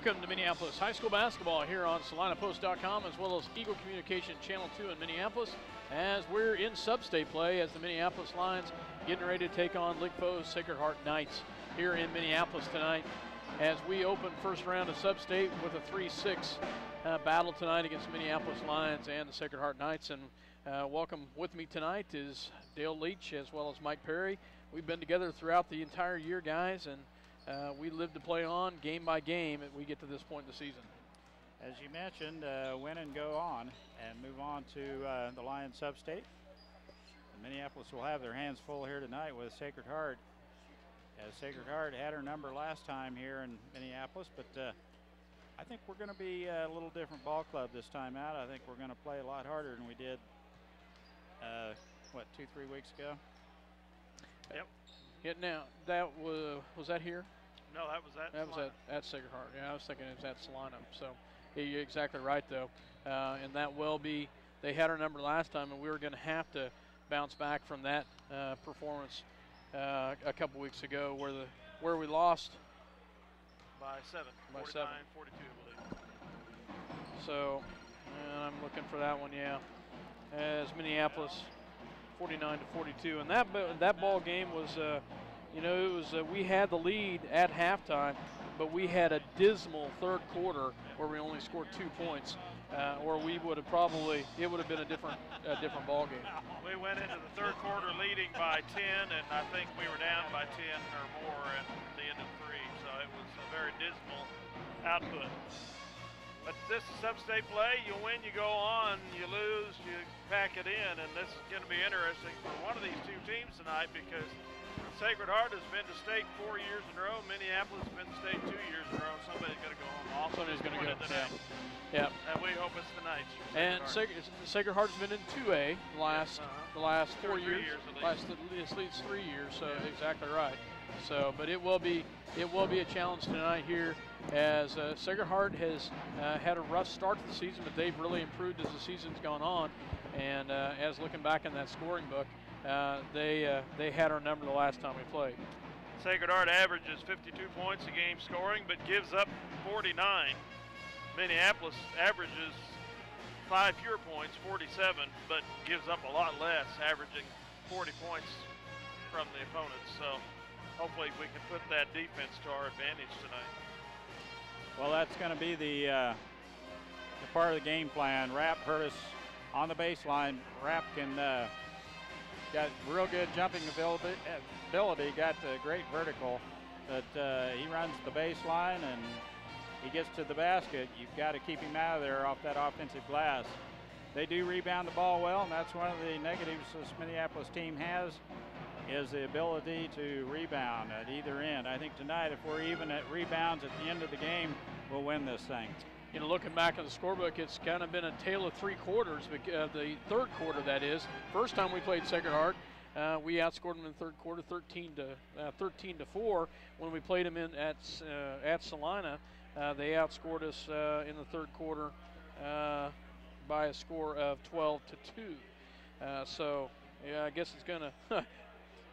Welcome to Minneapolis High School basketball here on SalinaPost.com as well as Eagle Communication Channel 2 in Minneapolis as we're in sub-state play as the Minneapolis Lions getting ready to take on league foes Sacred Heart Knights here in Minneapolis tonight as we open first round of sub-state with a 3-6 battle tonight against the Minneapolis Lions and the Sacred Heart Knights. And welcome with me tonight is Dale Leach as well as Mike Perry. We've been together throughout the entire year, guys, and we live to play on game by game as we get to this point in the season. As you mentioned, win and go on and move on to the Lions sub-state. Minneapolis will have their hands full here tonight with Sacred Heart, as Sacred Heart had her number last time here in Minneapolis, but I think we're going to be a little different ball club this time out. I think we're going to play a lot harder than we did, 2-3 weeks ago? Yep. Yeah, now, that was that here? No, that was at at Sacred Heart. Yeah, I was thinking it was at Salina. So yeah, you're exactly right, though. And that will be, they had our number last time, and we were going to have to bounce back from that performance a couple weeks ago where we lost by 7, 49, 42, I believe. So, and I'm looking for that one, yeah. As Minneapolis 49-42, and that ball game was, we had the lead at halftime, but we had a dismal third quarter where we only scored 2 points, or we would have it would have been a different ball game. We went into the third quarter leading by 10, and I think we were down by 10 or more at the end of 3, so it was a very dismal output. But this is sub-state play. You win, you go on. You lose, you pack it in. And this is going to be interesting for one of these two teams tonight because Sacred Heart has been to state 4 years in a row. Minneapolis has been to state 2 years in a row. Somebody's going to go home. Somebody's going to go tonight. Yeah. And we hope it's the Knights. And Sacred Heart has been in 2A the last 4 years. At least 3 years. So exactly right. So, but it will be a challenge tonight here as Sacred Heart has had a rough start to the season, but they've really improved as the season's gone on. And as looking back in that scoring book, they had our number the last time we played. Sacred Heart averages 52 points a game scoring, but gives up 49. Minneapolis averages 5 fewer points, 47, but gives up a lot less, averaging 40 points from the opponents. So hopefully we can put that defense to our advantage tonight. Well, that's going to be the part of the game plan. Rapp hurt us on the baseline. Rapp got real good jumping ability, got great vertical, but he runs the baseline and he gets to the basket. You've got to keep him out of there off that offensive glass. They do rebound the ball well, and that's one of the negatives this Minneapolis team has, is the ability to rebound at either end. I think tonight, if we're even at rebounds at the end of the game, we'll win this thing. You know, looking back on the scorebook, it's kind of been a tale of 3 quarters. The third quarter, that is. First time we played Sacred Heart, we outscored them in the third quarter 13-4. When we played them at Salina, they outscored us in the third quarter by a score of 12-2. So, yeah, I guess it's going to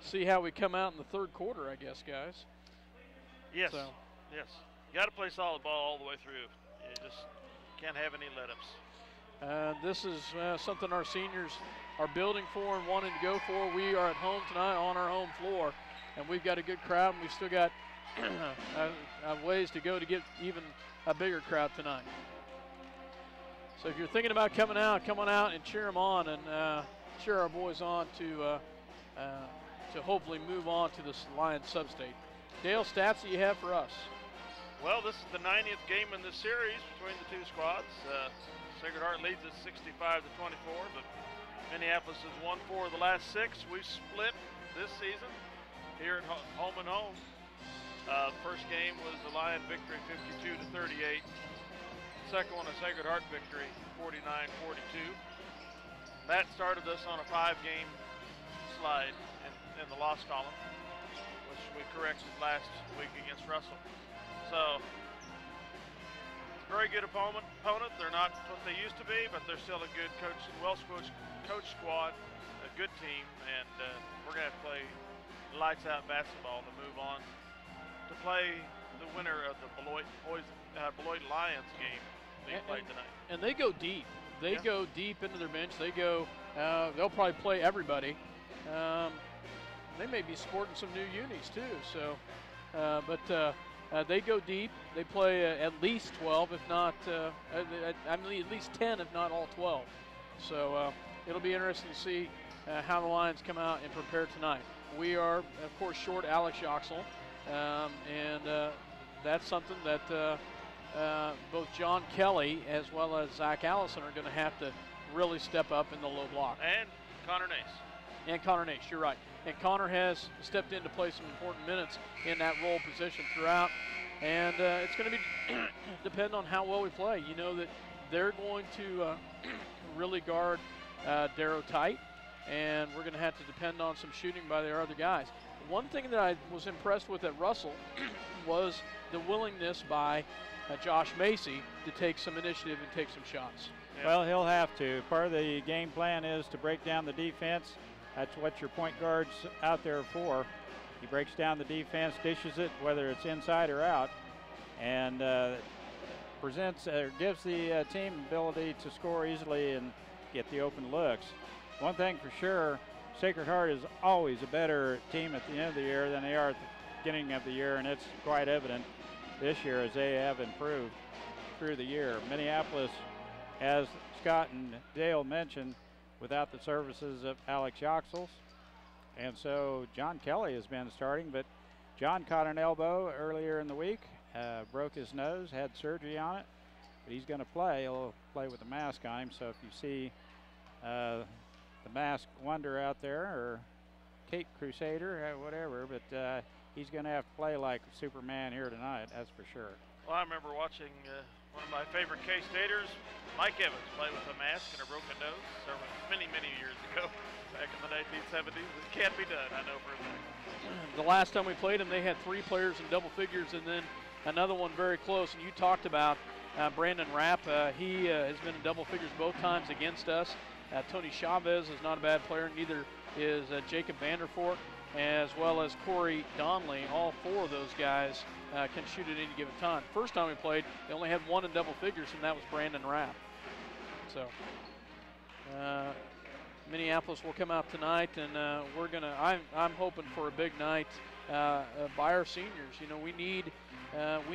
see how we come out in the third quarter, I guess, guys. Yes, yes. You got to play solid ball all the way through. You just can't have any let-ups. This is something our seniors are building for and wanting to go for. We are at home tonight on our home floor, and we've got a good crowd, and we've still got ways to go to get even a bigger crowd tonight. So if you're thinking about coming out, come on out and cheer them on and cheer our boys on to hopefully move on to this Lions sub-state. Dale, stats that you have for us? Well, this is the 90th game in this series between the two squads. Sacred Heart leads us 65-24, but Minneapolis has won 4 of the last 6. We've split this season here at home and home. First game was the Lion victory 52-38. Second one a Sacred Heart victory 49-42. That started us on a 5-game slide in the loss column, which we corrected last week against Russell. So, it's a very good opponent. They're not what they used to be, but they're still a good coach, coach squad, a good team, and we're going to have to play lights out basketball to move on to play the winner of the Beloit Poison. Beloit Lions game being played tonight. And they go deep. They go deep into their bench. They go. They'll probably play everybody. They may be sporting some new unis too. So, but they go deep. They play at least 12, if not, at least 10, if not all 12. So it'll be interesting to see how the Lions come out and prepare tonight. We are, of course, short Alex Yoxel, and that's something that both John Kelly as well as Zach Allison are going to have to really step up in the low block. And Connor Nace. And Connor Nace, you're right. And Connor has stepped in to play some important minutes in that role position throughout. And it's going to be depend on how well we play. You know that they're going to really guard Darrow tight, and we're going to have to depend on some shooting by their other guys. One thing that I was impressed with at Russell was the willingness by Josh Macy to take some initiative and take some shots. Yeah. Well, he'll have to. Part of the game plan is to break down the defense. That's what your point guard's out there for. He breaks down the defense, dishes it, whether it's inside or out, and gives the team ability to score easily and get the open looks. One thing for sure, Sacred Heart is always a better team at the end of the year than they are at the beginning of the year, and it's quite evident this year as they have improved through the year. Minneapolis, as Scott and Dale mentioned, without the services of Alex Yoxels. And so John Kelly has been starting, but John caught an elbow earlier in the week, broke his nose, had surgery on it, but he's going to play. He'll play with a mask on him, so if you see the masked wonder out there, or Cape Crusader, whatever, but he's going to have to play like Superman here tonight, that's for sure. Well, I remember watching one of my favorite K-Staters, Mike Evans, play with a mask and a broken nose many years ago, back in the 1970s. It can't be done, I know for a fact. The last time we played them, they had 3 players in double figures and then another one very close. And you talked about Brandon Rapp. He has been in double figures both times against us. Tony Chavez is not a bad player, neither is Jacob Vanderfort, as well as Corey Donley. All 4 of those guys can shoot at any given time. First time we played, they only had 1 in double figures, and that was Brandon Rapp. So Minneapolis will come out tonight, and we're gonna. I'm hoping for a big night by our seniors. You know, we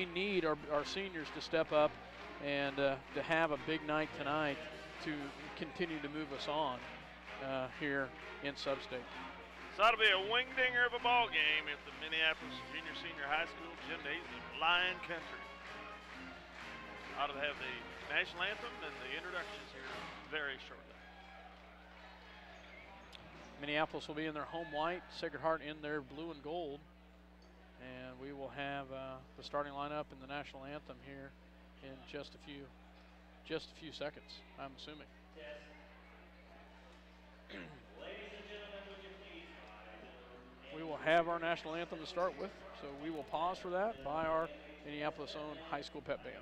need our seniors to step up and to have a big night tonight to continue to move us on here in SubState. So that'll be a wing-dinger of a ball game at the Minneapolis Senior High School Gymnasium, Lion Country. Ought to have the national anthem and the introductions here very shortly. Minneapolis will be in their home white, Sacred Heart in their blue and gold, and we will have the starting lineup and the national anthem here in just a few seconds, I'm assuming. We will have our national anthem to start with, so we will pause for that by our Minneapolis-owned high school pep band.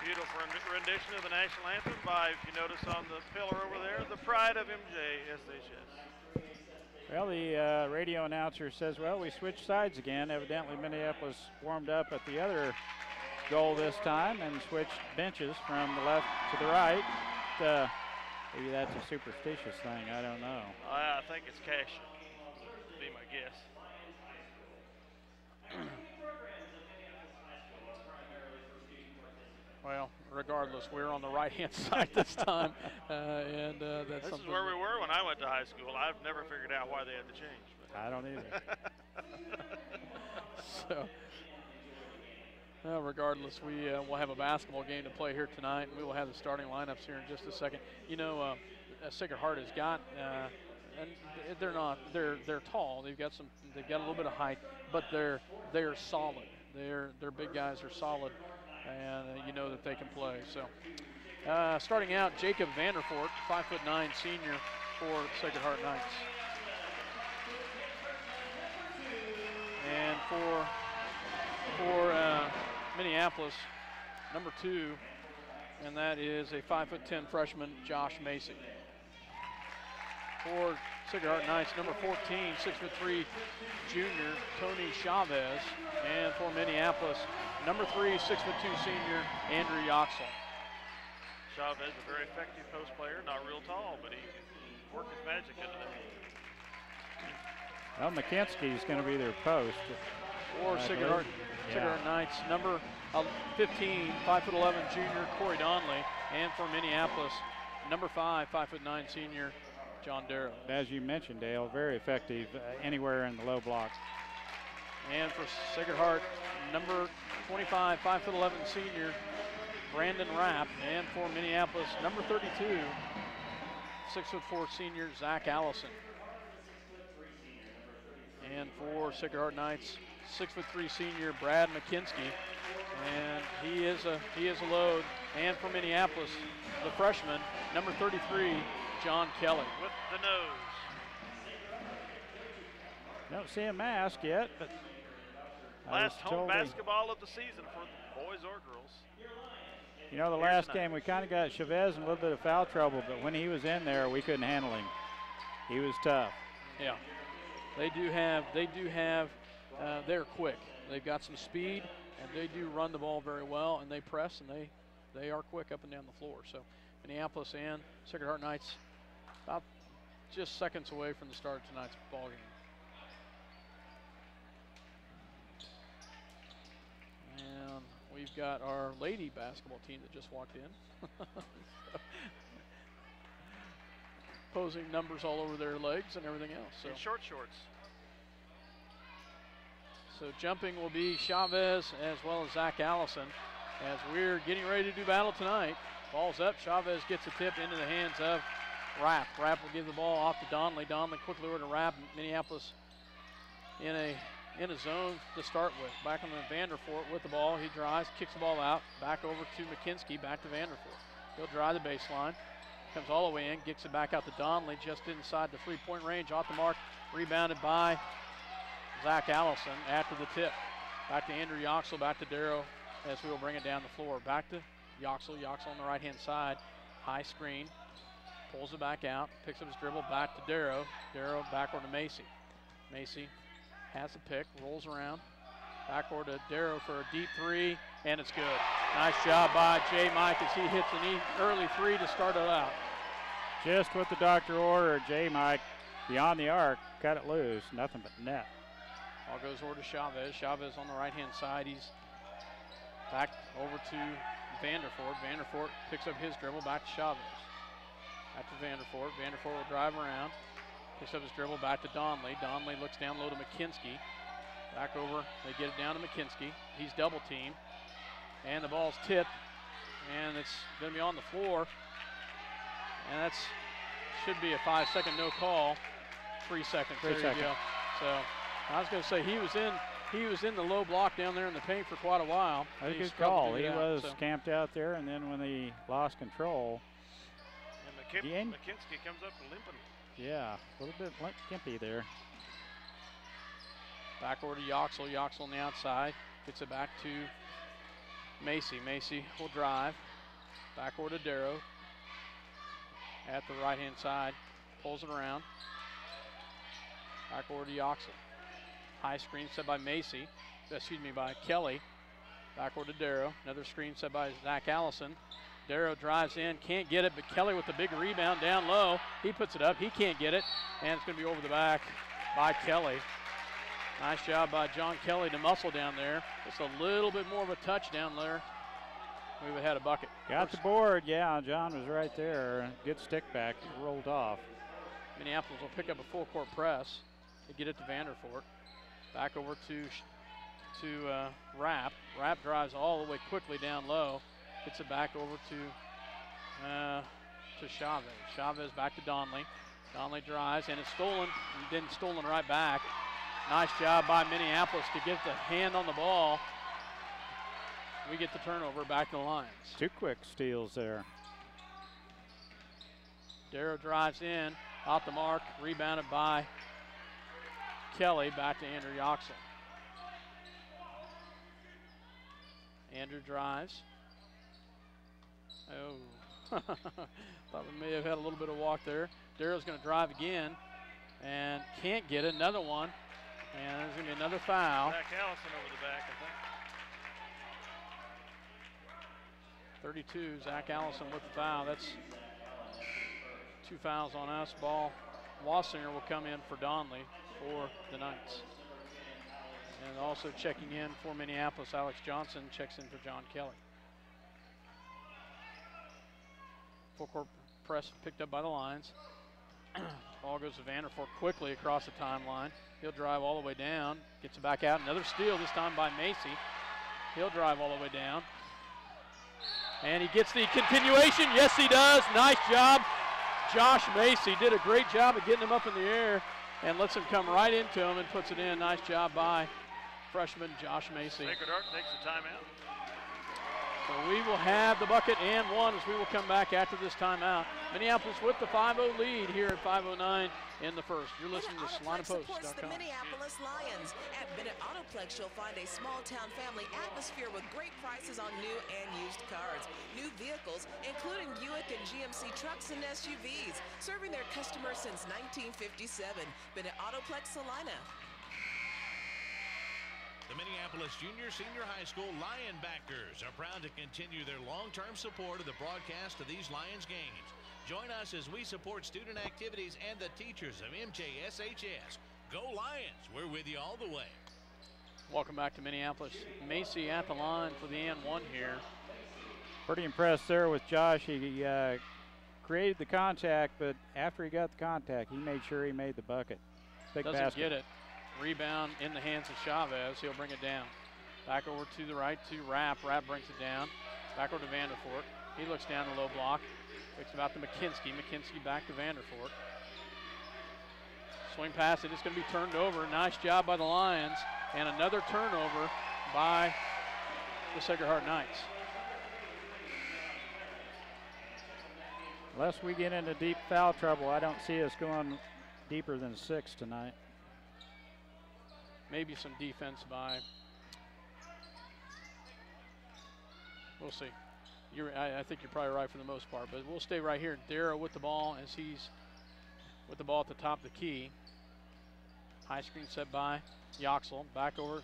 Beautiful rendition of the national anthem by, if you notice on the pillar over there, the pride of MJ, SHS. Well, the radio announcer says, well, we switched sides again. Evidently, Minneapolis warmed up at the other goal this time and switched benches from the left to the right. Maybe that's a superstitious thing. I don't know. I think it's Cashin. Would be my guess. Well, regardless, we're on the right-hand side this time, and that's This something. is where we were when I went to high school. I've never figured out why they had to change. I don't either. So, regardless, we will have a basketball game to play here tonight. We will have the starting lineups here in just a second. You know, Sacred Heart has got, and they're tall. They've got a little bit of height, but they're solid. Their big guys are solid, and you know that they can play. So, starting out, Jacob Vanderfort, 5'9" senior for Sacred Heart Knights. And for Minneapolis, number 2, and that is a 5'10" freshman, Josh Macy. For Sacred Heart Knights, number 14, 6'3" junior, Tony Chavez. And for Minneapolis, number 3, 6'2" senior, Andrew Yoxel. Chavez, a very effective post player, not real tall, but he can work his magic into that. Well, McKinsky's going to be their post. For Sacred Heart Knights, number 15, 5'11" junior, Corey Donley. And for Minneapolis, number 5, 5'9" senior, John Darrow. As you mentioned, Dale, very effective anywhere in the low block. And for Sacred Heart, number 25, 5'11" senior, Brandon Rapp. And for Minneapolis, number 32, 6'4" senior, Zach Allison. And for Sacred Heart Knights, 6'3" senior, Brad McKinsky. And he is a load. And for Minneapolis, the freshman, number 33, John Kelly. With the nose. Don't see a mask yet, but last home basketball of the season for boys or girls. You know, the last game we kind of got Chavez in a little bit of foul trouble, but when he was in there, we couldn't handle him. He was tough. Yeah, they do have. They're quick. They've got some speed, and they do run the ball very well, and they press, and they are quick up and down the floor. So Minneapolis and Sacred Heart Knights about just seconds away from the start of tonight's ball game. And we've got our lady basketball team that just walked in. Posing numbers all over their legs and everything else. So. In short shorts. So jumping will be Chavez as well as Zach Allison as we're getting ready to do battle tonight. Ball's up. Chavez gets a tip into the hands of Rapp. Rapp will give the ball off to Donley. Donley quickly over to Rapp. Minneapolis in a zone to start with. Back on the Vanderfort with the ball. He drives, kicks the ball out. Back over to McKinsky, back to Vanderfort. He'll drive the baseline. Comes all the way in, kicks it back out to Donley just inside the three-point range. Off the mark, rebounded by Zach Allison after the tip. Back to Andrew Yoxel, back to Darrow as we will bring it down the floor. Back to Yoxel. Yoxel on the right-hand side. High screen. Pulls it back out. Picks up his dribble. Back to Darrow. Darrow backward to Macy. Macy has a pick. Rolls around. Backward to Darrow for a deep three. And it's good. Nice job by J. Mike as he hits an early three to start it out. Just what the doctor ordered. J. Mike beyond the arc. Cut it loose. Nothing but net. Ball goes over to Chavez. Chavez on the right-hand side. He's back over to Vanderfort. Vanderfort picks up his dribble. Back to Chavez. Back to Vanderfort. Vanderfort will drive around. Picks up his dribble. Back to Donley. Donley looks down low to McKinsky. Back over. They get it down to McKinsky. He's double teamed. And the ball's tipped. And it's going to be on the floor. And that's should be a 5-second no call. 3 seconds. There you go. So I was going to say he was in the low block down there in the paint for quite a while. That's a good call. He was camped out there, and then when he lost control. And McKinsky comes up limping. Yeah, a little bit gimpy there. Back over to Yoxel. Yoxel on the outside. Gets it back to Macy. Macy will drive. Back over to Darrow. At the right-hand side. Pulls it around. Back over to Yoxel. High screen set by by Kelly. Back over to Darrow. Another screen set by Zach Allison. Darrow drives in, can't get it, but Kelly with the big rebound down low. He puts it up, he can't get it, and it's going to be over the back by Kelly. Nice job by John Kelly to muscle down there. Just a little bit more of a touch down there. We would have had a bucket. Got the board, yeah, John was right there. Good stick back, rolled off. Minneapolis will pick up a full court press to get it to Vanderfort. Back over to Rapp. Rapp drives all the way quickly down low. Gets it back over to Chavez. Chavez back to Donley. Donley drives and it's stolen. And then stolen right back. Nice job by Minneapolis to get the hand on the ball. We get the turnover back to the Lions. 2 quick steals there. Darrow drives in, off the mark, rebounded by Kelly, back to Andrew Yoxel. Andrew drives. Oh, thought we may have had a little bit of walk there. Darrow's going to drive again and can't get it. Another one, and there's going to be another foul. Zach Allison over the back, I think. 32, Zach Allison with the foul. That's 2 fouls on us. Wassinger will come in for Donley for the Knights. And also checking in for Minneapolis, Alex Johnson checks in for John Kelly. Full court press picked up by the Lions. Ball goes to Vanderfort quickly across the timeline. He'll drive all the way down, gets it back out. Another steal, this time by Macy. He'll drive all the way down. And he gets the continuation. Yes, he does. Nice job. Josh Macy did a great job of getting him up in the air and lets him come right into him and puts it in. Nice job by freshman Josh Macy. Sacred Heart takes the timeout. So we will have the bucket and one as we will come back after this timeout. Minneapolis with the 5-0 lead here at 5:09 in the first. You're listening to SalinaPost.com. Supports the Minneapolis Lions. At Bennett Autoplex, you'll find a small-town family atmosphere with great prices on new and used cars. New vehicles, including Buick and GMC trucks and SUVs, serving their customers since 1957. Bennett Autoplex, Salina. The Minneapolis Junior Senior High School Lionbackers are proud to continue their long-term support of the broadcast of these Lions games. Join us as we support student activities and the teachers of MJSHS. Go Lions! We're with you all the way. Welcome back to Minneapolis. Macy at the line for the and one here. Pretty impressed there with Josh. He created the contact, but after he got the contact, he made sure he made the bucket. Big Doesn't basket. get it. Rebound in the hands of Chavez. He'll bring it down. Back over to the right to Rapp. Rapp brings it down. Back over to Vanderfort. He looks down the low block. Looks about to McKinsky. McKinsky back to Vanderfort. Swing pass. It is going to be turned over. Nice job by the Lions. And another turnover by the Sacred Heart Knights. Unless we get into deep foul trouble, I don't see us going deeper than 6 tonight. Maybe some defense by. We'll see. I think you're probably right for the most part, but we'll stay right here. Darrow with the ball as he's with the ball at the top of the key. High screen set by Yoxel. Back over.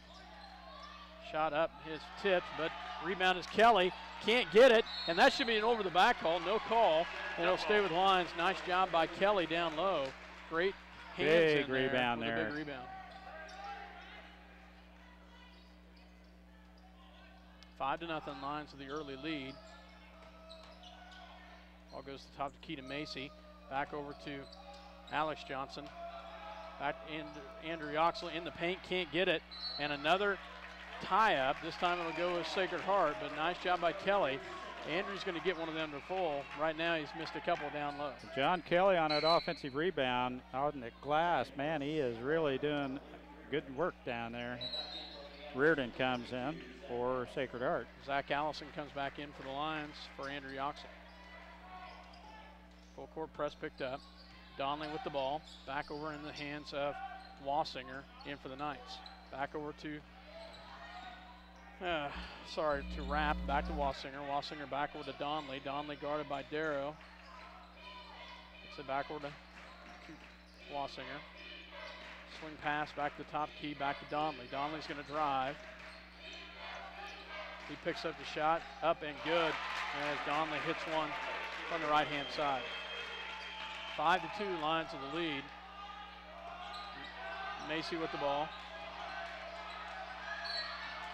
Shot up, his tipped, but rebound is Kelly. Can't get it, and that should be an over the back call. No call, and it'll stay with Lions. Nice job by Kelly down low. Great hands big in there. Rebound with there. A big rebound. 5-0 Lions with the early lead. Ball goes to the top of the key to Macy. Back over to Alex Johnson. Back in Andrew Yoxel in the paint, can't get it. And another tie-up. This time it'll go with Sacred Heart, but nice job by Kelly. Andrew's going to get one of them to full. Right now he's missed a couple down low. John Kelly on that offensive rebound out in the glass. Man, he is really doing good work down there. Reardon comes in for Sacred Heart. Zach Allison comes back in for the Lions for Andrew Yoxel. Full court press picked up. Donley with the ball. Back over in the hands of Wassinger in for the Knights. Back over to, to Rapp. Back to Wassinger. Wassinger back over to Donley. Donley guarded by Darrow. Gets it back over to Wassinger. Swing pass back to the top key, back to Donley. Donley's going to drive. He picks up the shot, up and good, as Donley hits one from the right-hand side. 5-2, Lions of the lead. Macy with the ball.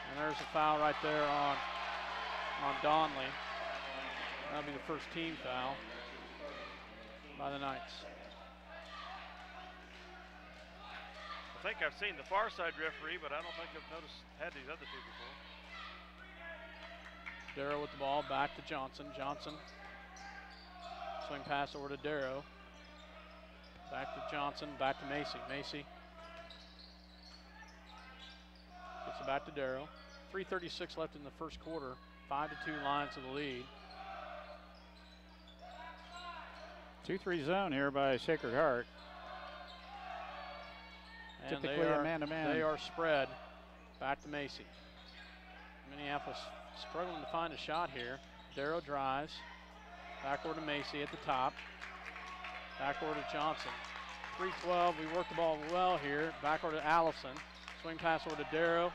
And there's a foul right there on Donley. That'll be the first team foul by the Knights. I think I've seen the far side referee, but I don't think I've had these other two before. Darrow with the ball, back to Johnson. Johnson, swing pass over to Darrow. Back to Johnson, back to Macy. Macy gets it back to Darrow. 3:36 left in the first quarter. 5-2, Lions of the lead. 2-3 zone here by Sacred Heart. And typically a man-to-man. They are spread. Back to Macy. Minneapolis struggling to find a shot here. Darrow drives. Backward to Macy at the top. Backward to Johnson. 3:12. We work the ball well here. Backward to Allison. Swing pass over to Darrow.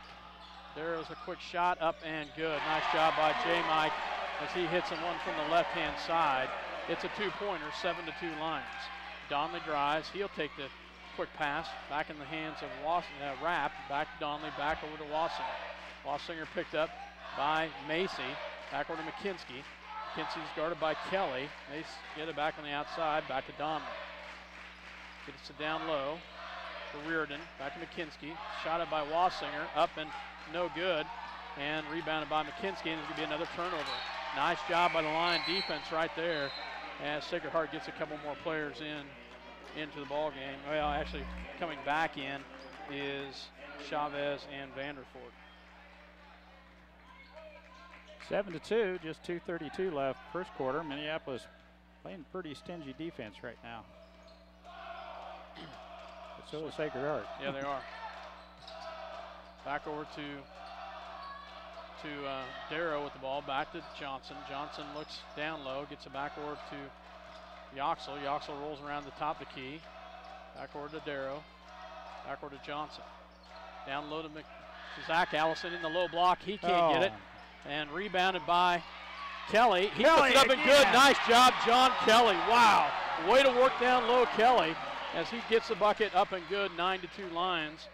Darrow's a quick shot, up and good. Nice job by J. Mike as he hits him one from the left-hand side. It's a two-pointer, 7-2 Lions. Donley drives. He'll take the quick pass back in the hands of Rapp. Back to Donley, back over to Wassinger. Wassinger picked up by Macy. Back over to McKinsky. McKinsky's guarded by Kelly. They get it back on the outside, back to Donley. Gets it down low for Reardon. Back to McKinsky. Shot it by Wassinger. Up and no good. And rebounded by McKinsky, and there's going to be another turnover. Nice job by the Lion defense right there as Sacred Heart gets a couple more players into the ball game. Well, actually coming back in is Chavez and Vanderford. 7-2, just 2:32 left first quarter. Minneapolis playing pretty stingy defense right now. But so is Sacred Heart. Yeah, they are. Back over to Darrow with the ball, back to Johnson. Johnson looks down low, gets it back over to Yoxel. Yoxel rolls around the top of the key. Back over to Darrow. Back over to Johnson. Down low to Zach Allison in the low block. He can't get it. And rebounded by Kelly. He puts it up and good. Nice job, John Kelly. Wow. Way to work down low, Kelly, as he gets the bucket up and good. 9-2 Lions.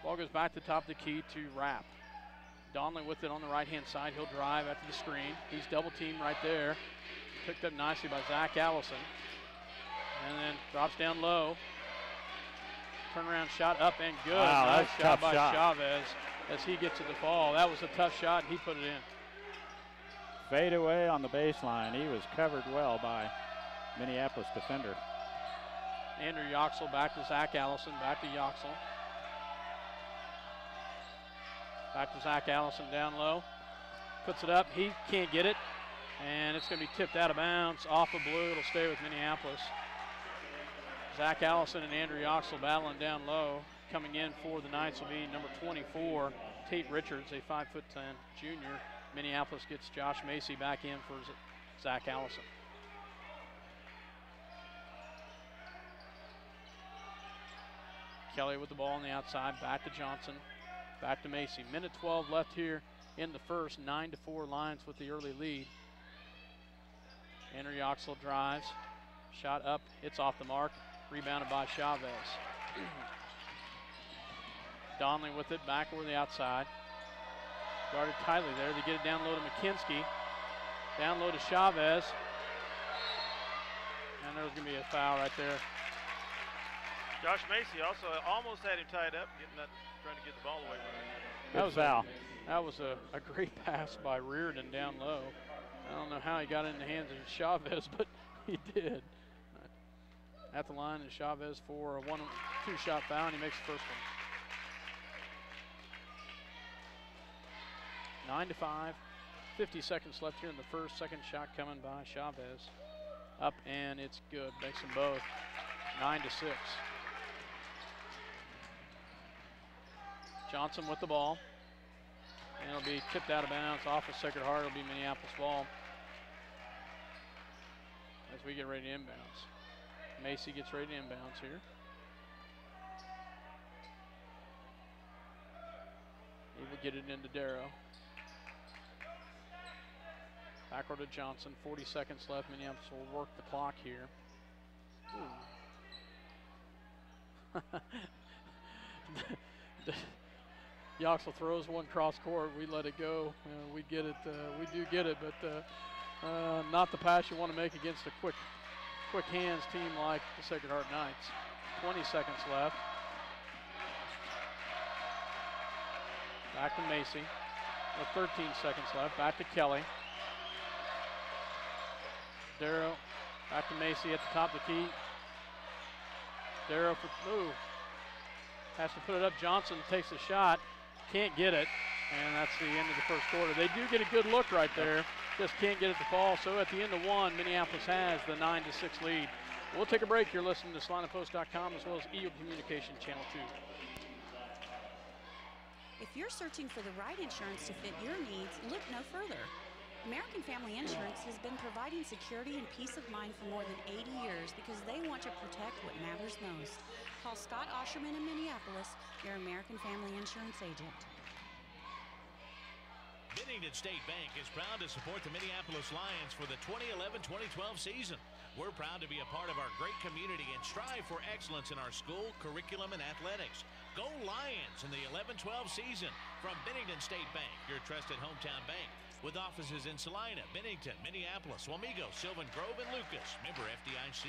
Ball goes back to the top of the key to Rapp. Donley with it on the right-hand side. He'll drive after the screen. He's double-teamed right there. Picked up nicely by Zach Allison. And then drops down low. Turnaround shot up and good. Wow, nice job by shot. Chavez as he gets to the ball. That was a tough shot, and he put it in. Fade away on the baseline. He was covered well by Minneapolis defender. Andrew Yoxel back to Zach Allison. Back to Yoxel. Back to Zach Allison down low. Puts it up. He can't get it. And it's going to be tipped out of bounds off of blue. It'll stay with Minneapolis. Zach Allison and Andrew Yoxel battling down low. Coming in for the Knights will be number 24, Tate Richards, a 5'10" junior. Minneapolis gets Josh Macy back in for Zach Allison. Kelly with the ball on the outside. Back to Johnson. Back to Macy. Minute 12 left here in the first. 9-4 Lions with the early lead. Andrew Yoxel drives. Shot up. It's off the mark. Rebounded by Chavez. Donley with it. Back over the outside. Guarded tightly there. They get it down low to McKinsky. Down low to Chavez. And there's going to be a foul right there. Josh Macy also almost had him tied up, trying to get the ball away from him. That was foul. That was a great pass by Reardon down low. I don't know how he got in the hands of Chavez, but he did. At the line is Chavez for a 1-2 shot foul, and he makes the first one. 9-5. 50 seconds left here in the first. Second shot coming by Chavez. Up, and it's good. Makes them both. 9-6. Johnson with the ball. And it'll be tipped out of bounds off of Sacred Heart. It'll be Minneapolis ball as we get ready to inbounds. Macy gets ready to inbounds here. We get it into Darrow. Backward to Johnson. 40 seconds left. Minneapolis will work the clock here. Yoxel throws one cross court. We let it go. We get it. We do get it, but not the pass you want to make against a quick hands team like the Sacred Heart Knights. 20 seconds left. Back to Macy with 13 seconds left. Back to Kelly. Darrow back to Macy at the top of the key. Darrow for move. Has to put it up. Johnson takes a shot. Can't get it. And that's the end of the first quarter. They do get a good look right there. Just can't get it to fall. So at the end of one, Minneapolis has the 9-6 lead. We'll take a break. You're listening to SalinaPost.com as well as Eagle Communication Channel 2. If you're searching for the right insurance to fit your needs, look no further. American Family Insurance has been providing security and peace of mind for more than 80 years because they want to protect what matters most. Call Scott Osherman in Minneapolis, your American Family Insurance agent. Bennington State Bank is proud to support the Minneapolis Lions for the 2011-2012 season. We're proud to be a part of our great community and strive for excellence in our school, curriculum, and athletics. Go Lions in the 11-12 season from Bennington State Bank, your trusted hometown bank, with offices in Salina, Bennington, Minneapolis, Wamego, Sylvan Grove, and Lucas. Member FDIC.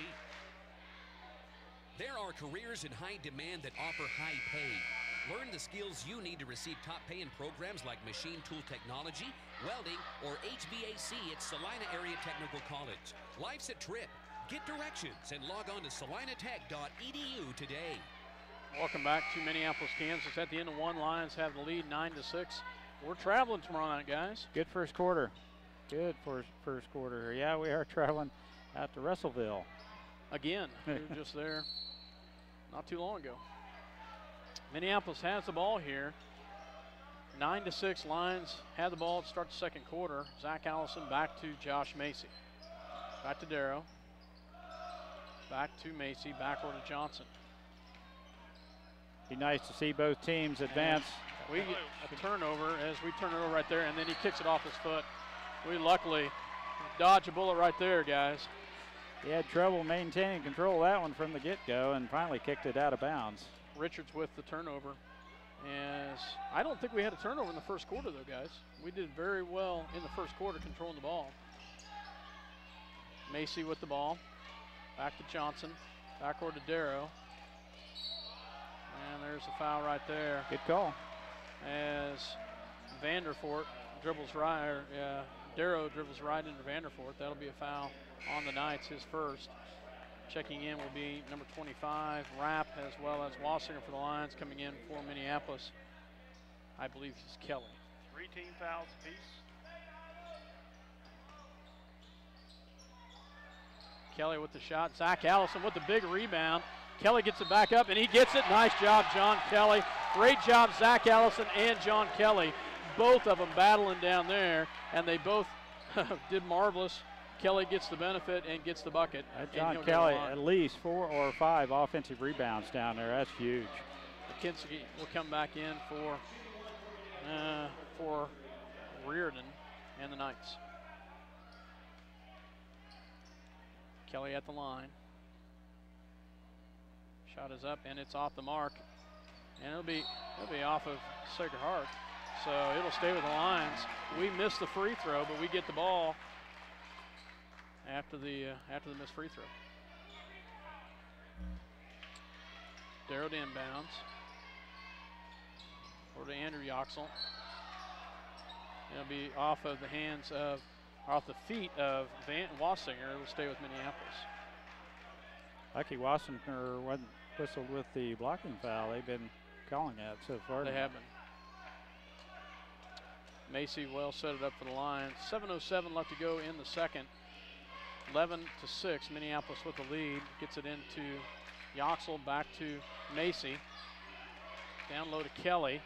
There are careers in high demand that offer high pay. Learn the skills you need to receive top pay in programs like machine tool technology, welding, or HVAC at Salina Area Technical College. Life's a trip. Get directions and log on to salinatech.edu today. Welcome back to Minneapolis, Kansas. At the end of one, Lions have the lead 9-6. We're traveling tomorrow night, guys. Good first quarter. Good first quarter. Yeah, we are traveling out to Russellville. Again, we were just there not too long ago. Minneapolis has the ball here. 9-6, Lions had the ball to start the second quarter. Zach Allison back to Josh Macy. Back to Darrow. Back to Macy, backward to Johnson. Be nice to see both teams advance. We get a turnover as we turn it over right there, and then he kicks it off his foot. We luckily dodge a bullet right there, guys. He had trouble maintaining control of that one from the get-go and finally kicked it out of bounds. Richards with the turnover. As I don't think we had a turnover in the first quarter, though, guys. We did very well in the first quarter controlling the ball. Macy with the ball. Back to Johnson. Backward to Darrow. And there's a foul right there. Good call. As Vanderfort dribbles right, or Darrow dribbles right into Vanderfort. That'll be a foul on the Knights, his first. Checking in will be number 25, Rapp, as well as Wassinger for the Lions. Coming in for Minneapolis, I believe he's Kelly. 3 team fouls apiece. Kelly with the shot. Zach Allison with the big rebound. Kelly gets it back up, and he gets it. Nice job, John Kelly. Great job, Zach Allison and John Kelly. Both of them battling down there, and they both did marvelous. Kelly gets the benefit and gets the bucket. John Kelly, at least 4 or 5 offensive rebounds down there. That's huge. McKinsey will come back in for Reardon and the Knights. Kelly at the line. Shot is up and it's off the mark, and it'll be off of Sacred Heart, so it'll stay with the Lions. We missed the free throw, but we get the ball after the missed free throw. Darrow to inbounds. Over to Andrew Yoxel. It'll be off of the feet of Van Wassinger. It'll stay with Minneapolis. Lucky Wassinger wasn't whistled with the blocking foul they've been calling that so far. They have been. Macy well set it up for the Lions. 7:07 left to go in the second. 11-6, Minneapolis with the lead. Gets it into Yoxel, back to Macy. Down low to Kelly.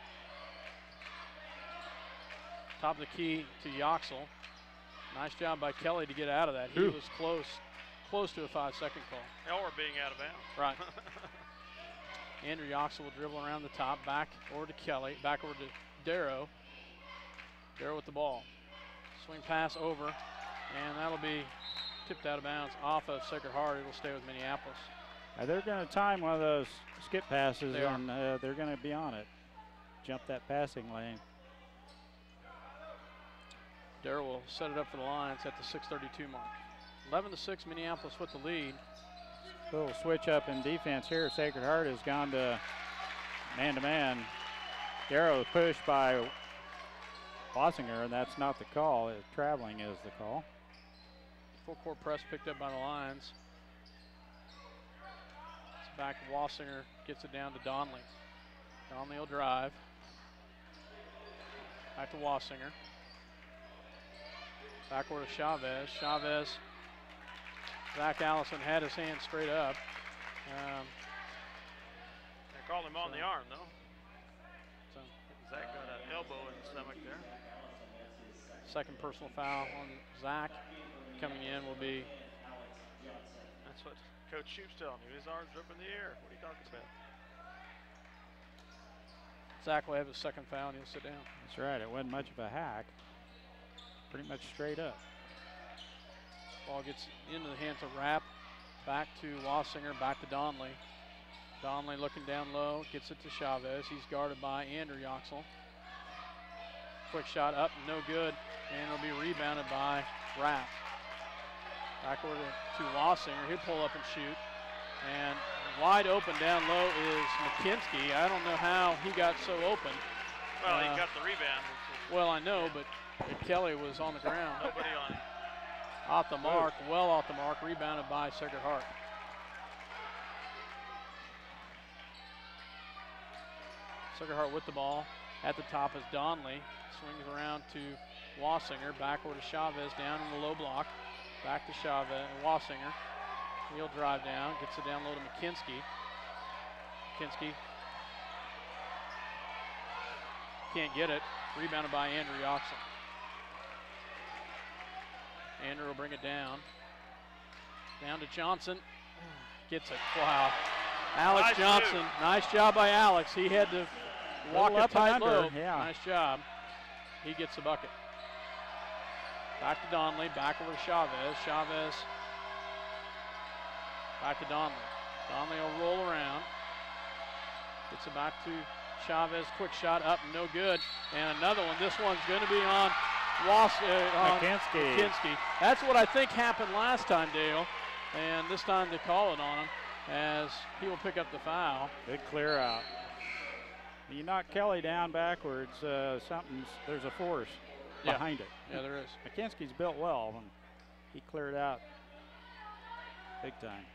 Top of the key to Yoxel. Nice job by Kelly to get out of that. He was close to a 5-second call. Or being out of bounds. Right. Andrew Yoxel will dribble around the top, back over to Kelly, back over to Darrow. Darrow with the ball. Swing pass over, and that'll be tipped out of bounds off of Sacred Heart. It'll stay with Minneapolis. They're going to time one of those skip passes, They and they're going to be on it. Jump that passing lane. Darrow will set it up for the Lions at the 6:32 mark. 11-6, Minneapolis with the lead. Little switch up in defense here. Sacred Heart has gone to man-to-man. Darrow pushed by Bossinger, and that's not the call. Traveling is the call. Full court press picked up by the Lions. It's back to Wassinger, gets it down to Donley. Donley will drive. Back to Wassinger. Backward to Chavez. Chavez. Zach Allison had his hand straight up. They called him on the arm, though. So Zach got an elbow in the stomach there. second personal foul on Zach. Coming in will be. That's what Coach Shoup's telling me. His arms are up in the air. What are you talking about? Zach will have his second foul and he'll sit down. That's right. It wasn't much of a hack. Pretty much straight up. Ball gets into the hands of Rapp. Back to Wassinger, back to Donley. Donley looking down low, gets it to Chavez. He's guarded by Andrew Yoxel. Quick shot up, no good, and it'll be rebounded by Rapp. Back over to Wassinger. He'll pull up and shoot. And wide open down low is McKinsky. I don't know how he got so open. Well, he got the rebound. Well, I know, but Kelly was on the ground. Nobody on him. Off the mark, well off the mark, rebounded by Sacred Heart. Sacred Heart with the ball. At the top is Donley. Swings around to Wassinger. Backward to Chavez down in the low block. Back to Chavez and Wassinger. He'll drive down, gets it down low to McKinsky. McKinsky can't get it. Rebounded by Andrew Yoxel. Andrew will bring it down. Down to Johnson. Gets it. Wow. Alex Nice Johnson. move. Nice job by Alex. He had to walk Little it up and tight under, low. yeah. Nice job. He gets the bucket. Back to Donley. Back over to Chavez. Chavez. Back to Donley. Donley will roll around. Gets it back to Chavez. Quick shot up. No good. And another one. This one's going to be on McKinsky. That's what I think happened last time, Dale. And this time they call it on him as he will pick up the foul. Big clear out. You knock Kelly down backwards, there's a force behind it. Yeah, there is. McKinsky's built well, and he cleared out big time.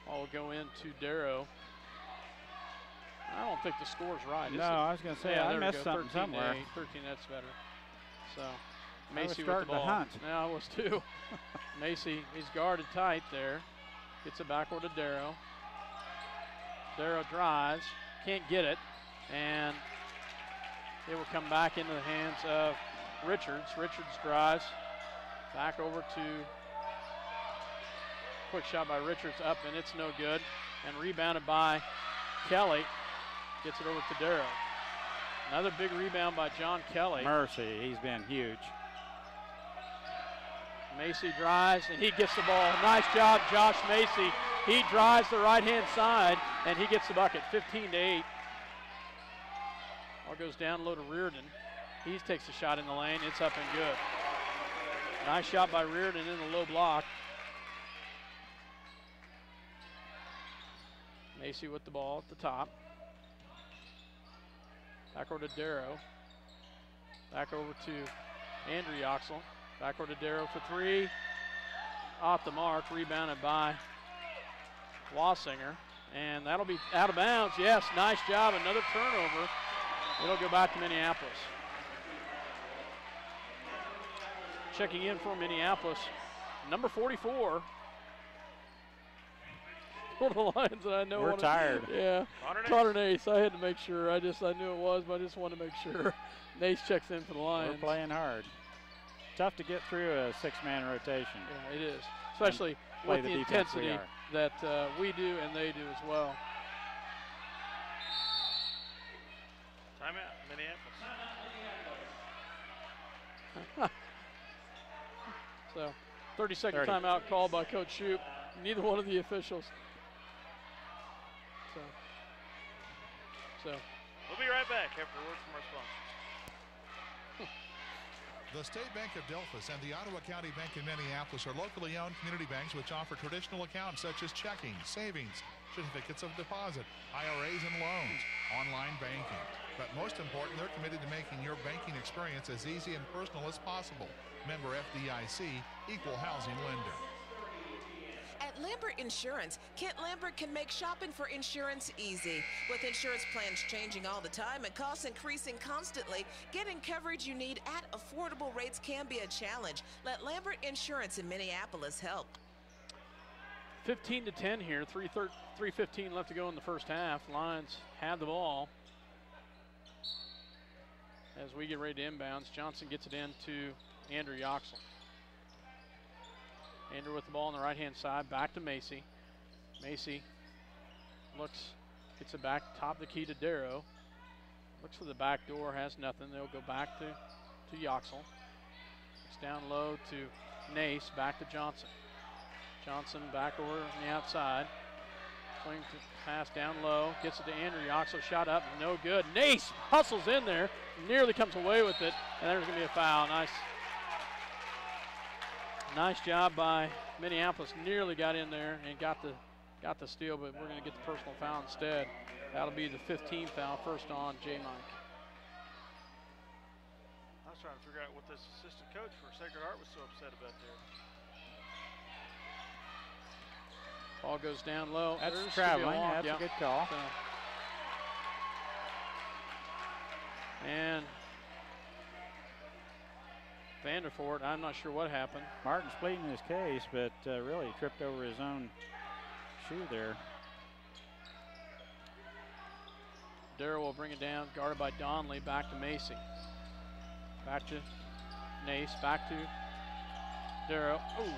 Ball will go into Darrow. I don't think the score's right. No, I was going to say, I missed something somewhere. 13, that's better. So, I was Macy with the starting to ball. hunt. Yeah, I was too. Macy, he's guarded tight there. Gets it backward to Darrow. Darrow drives, can't get it, and it will come back into the hands of Richards. Richards drives back over to, quick shot by Richards up, and it's no good, and rebounded by Kelly. Gets it over to Darrow. Another big rebound by John Kelly. Mercy, he's been huge. Macy drives, and he gets the ball. Nice job, Josh Macy. He drives the right-hand side, and he gets the bucket, 15-8. Ball goes down low to Reardon. He takes a shot in the lane. It's up and good. Nice shot by Reardon in the low block. Macy with the ball at the top. Back over to Darrow. Back over to Andrew Yoxel. Back over to Darrow for three. Off the mark, rebounded by Wassinger. And that'll be out of bounds. Yes, nice job. Another turnover. It'll go back to Minneapolis. Checking in for Minneapolis, number 44. One of the lines that I know. We're tired. Yeah. Connor Nace. I had to make sure. I knew it was, but I just wanted to make sure. Nace checks in for the Lions. We're playing hard. Tough to get through a six-man rotation. Yeah, it is. Especially with the intensity that we do and they do as well. Timeout, Minneapolis. So 30-second timeout called by Coach Shoup. Neither one of the officials. So we'll be right back after a word from our sponsors. The State Bank of Delphus and the Ottawa County Bank in Minneapolis are locally owned community banks which offer traditional accounts such as checking, savings, certificates of deposit, IRAs and loans, online banking. But most important, they're committed to making your banking experience as easy and personal as possible. Member FDIC, equal housing lender. At Lambert Insurance, Kent Lambert can make shopping for insurance easy. With insurance plans changing all the time and costs increasing constantly, getting coverage you need at affordable rates can be a challenge. Let Lambert Insurance in Minneapolis help. 15-10 here, 3:15 left to go in the first half. Lions have the ball. As we get ready to inbounds, Johnson gets it in to Andrew Yoxel. Andrew with the ball on the right-hand side, back to Macy. Macy gets it back, top of the key to Darrow. Looks for the back door, has nothing. They'll go back to Yoxel. It's down low to Nace, back to Johnson. Johnson back over on the outside. Swing to pass down low, gets it to Andrew Yoxel, shot up, no good. Nace hustles in there, nearly comes away with it, and there's gonna be a foul. Nice job by Minneapolis. Nearly got in there and got the steal, but we're going to get the personal foul instead. That'll be the 15th foul, first on J. Mike. I was trying to figure out what this assistant coach for Sacred Heart was so upset about there. Ball goes down low. That's traveling. That's a good call. So, and Vanderford, I'm not sure what happened. Martin's pleading his case, but really tripped over his own shoe there. Darrow will bring it down, guarded by Donley, back to Macy. Back to Nace, back to Darrow. Ooh,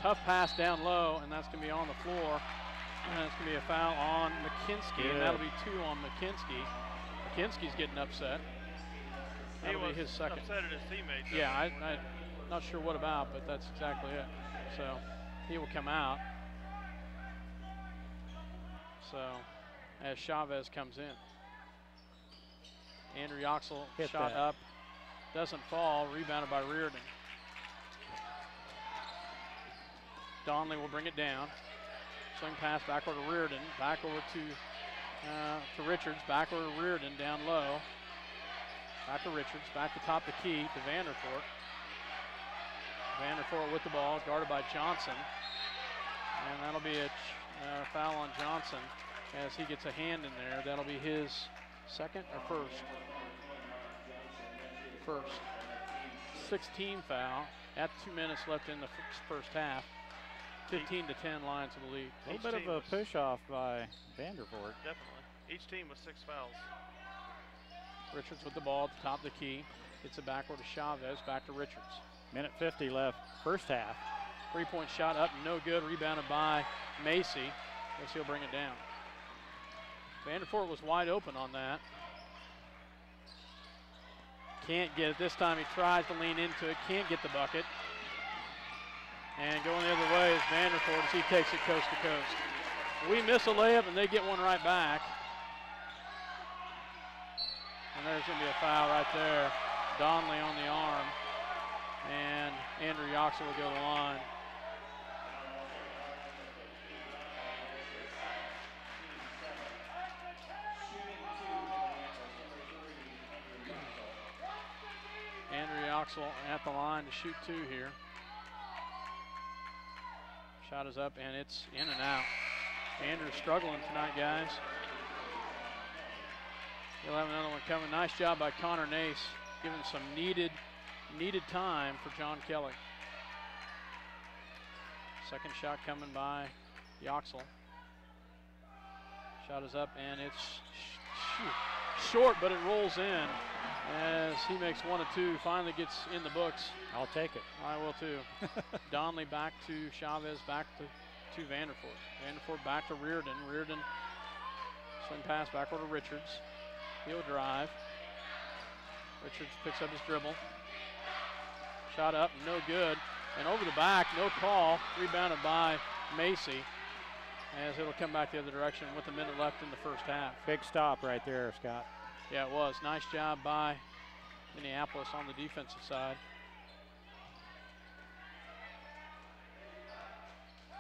tough pass down low, and that's going to be on the floor. And that's going to be a foul on McKinsky, and that'll be 2 on McKinsky. McKinsky's getting upset. That'll be his second. Upset at his teammates. Yeah, I'm not sure what about, but that's exactly it. So he will come out. So as Chavez comes in. Andrew Yoxel shot up, doesn't fall, rebounded by Reardon. Donley will bring it down. Swing pass back over to Reardon, back over to Richards, back over to Reardon, down low. Back to Richards, back to top the key to Vanderfort. Vanderfort with the ball, guarded by Johnson. And that'll be a foul on Johnson as he gets a hand in there. That'll be his second or first? First. 16 foul at 2 minutes left in the first half. 15-10 Lions in the lead. A little bit of a push-off by Vanderfort. Definitely. Each team with 6 fouls. Richards with the ball at the top of the key. Gets it backward to Chavez, back to Richards. Minute 50 left, first half. 3-point shot up, no good. Rebounded by Macy. Guess he'll bring it down. Vanderfort was wide open on that. Can't get it. This time he tries to lean into it. Can't get the bucket. And going the other way is Vanderfort as he takes it coast to coast. We miss a layup and they get one right back. And there's going to be a foul right there. Donley on the arm. And Andrew Yoxel will go to the line. Andrew Yoxel at the line to shoot 2 here. Shot is up and it's in and out. Andrew's struggling tonight, guys. He'll have another one coming. Nice job by Connor Nace, giving some needed time for John Kelly. Second shot coming by Yoxel. Shot is up and it's short, but it rolls in as he makes 1 of 2, finally gets in the books. I'll take it. I will too. Donley back to Chavez, back to Vanderfort. Vanderfort back to Reardon. Reardon swing pass back over to Richards. He'll drive, Richards picks up his dribble. Shot up, no good. And over the back, no call. Rebounded by Macy, as it'll come back the other direction with a minute left in the first half. Big stop right there, Scott. Yeah, it was. Nice job by Minneapolis on the defensive side.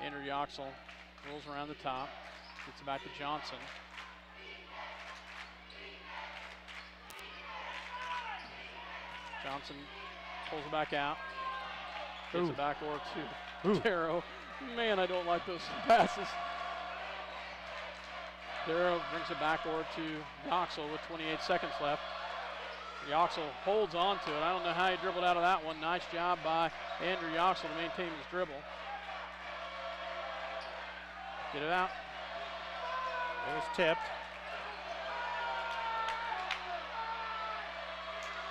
Andrew Yoxel rolls around the top. Gets it back to Johnson. Johnson pulls it back out. Gets it back over to Darrow. Man, I don't like those passes. Darrow brings it back over to Yoxel with 28 seconds left. Yoxel holds on to it. I don't know how he dribbled out of that one. Nice job by Andrew Yoxel to maintain his dribble. Get it out. It was tipped.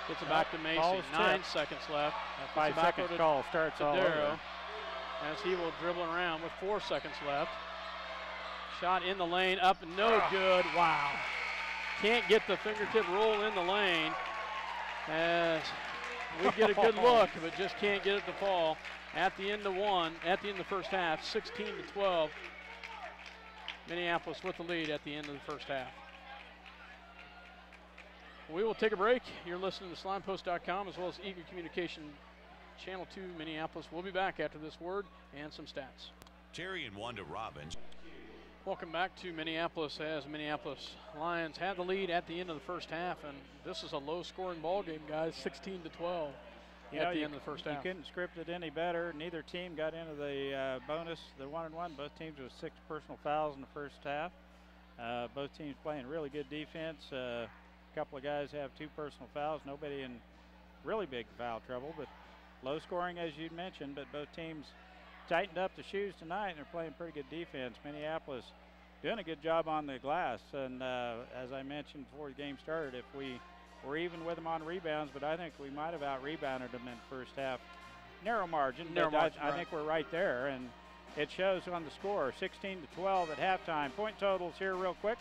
Gets it back to Macy. 9 seconds left. That 5-second call starts all Darrow, over. as he will dribble around with 4 seconds left. Shot in the lane, up and no good. Wow. Can't get the fingertip roll in the lane. As we get a good look, but just can't get it to fall. At the end of the first half, 16-12. Minneapolis with the lead at the end of the first half. We will take a break. You're listening to SlinePost.com as well as Eagle Communication Channel 2 Minneapolis. We'll be back after this word and some stats. Terry and Wanda Robbins. Welcome back to Minneapolis, as Minneapolis Lions had the lead at the end of the first half, and this is a low-scoring ball game, guys, 16-12 at the end of the first half. You couldn't script it any better. Neither team got into the bonus, the 1-and-1. Both teams with 6 personal fouls in the first half. Both teams playing really good defense. A couple of guys have 2 personal fouls. Nobody in really big foul trouble, but low scoring, as you mentioned. But both teams tightened up the shoes tonight, and they're playing pretty good defense. Minneapolis doing a good job on the glass, and as I mentioned before the game started, if we were even with them on rebounds, but I think we might have out-rebounded them in the first half. Narrow margin, I think we're right there, and it shows on the score, 16-12 at halftime. Point totals here real quick.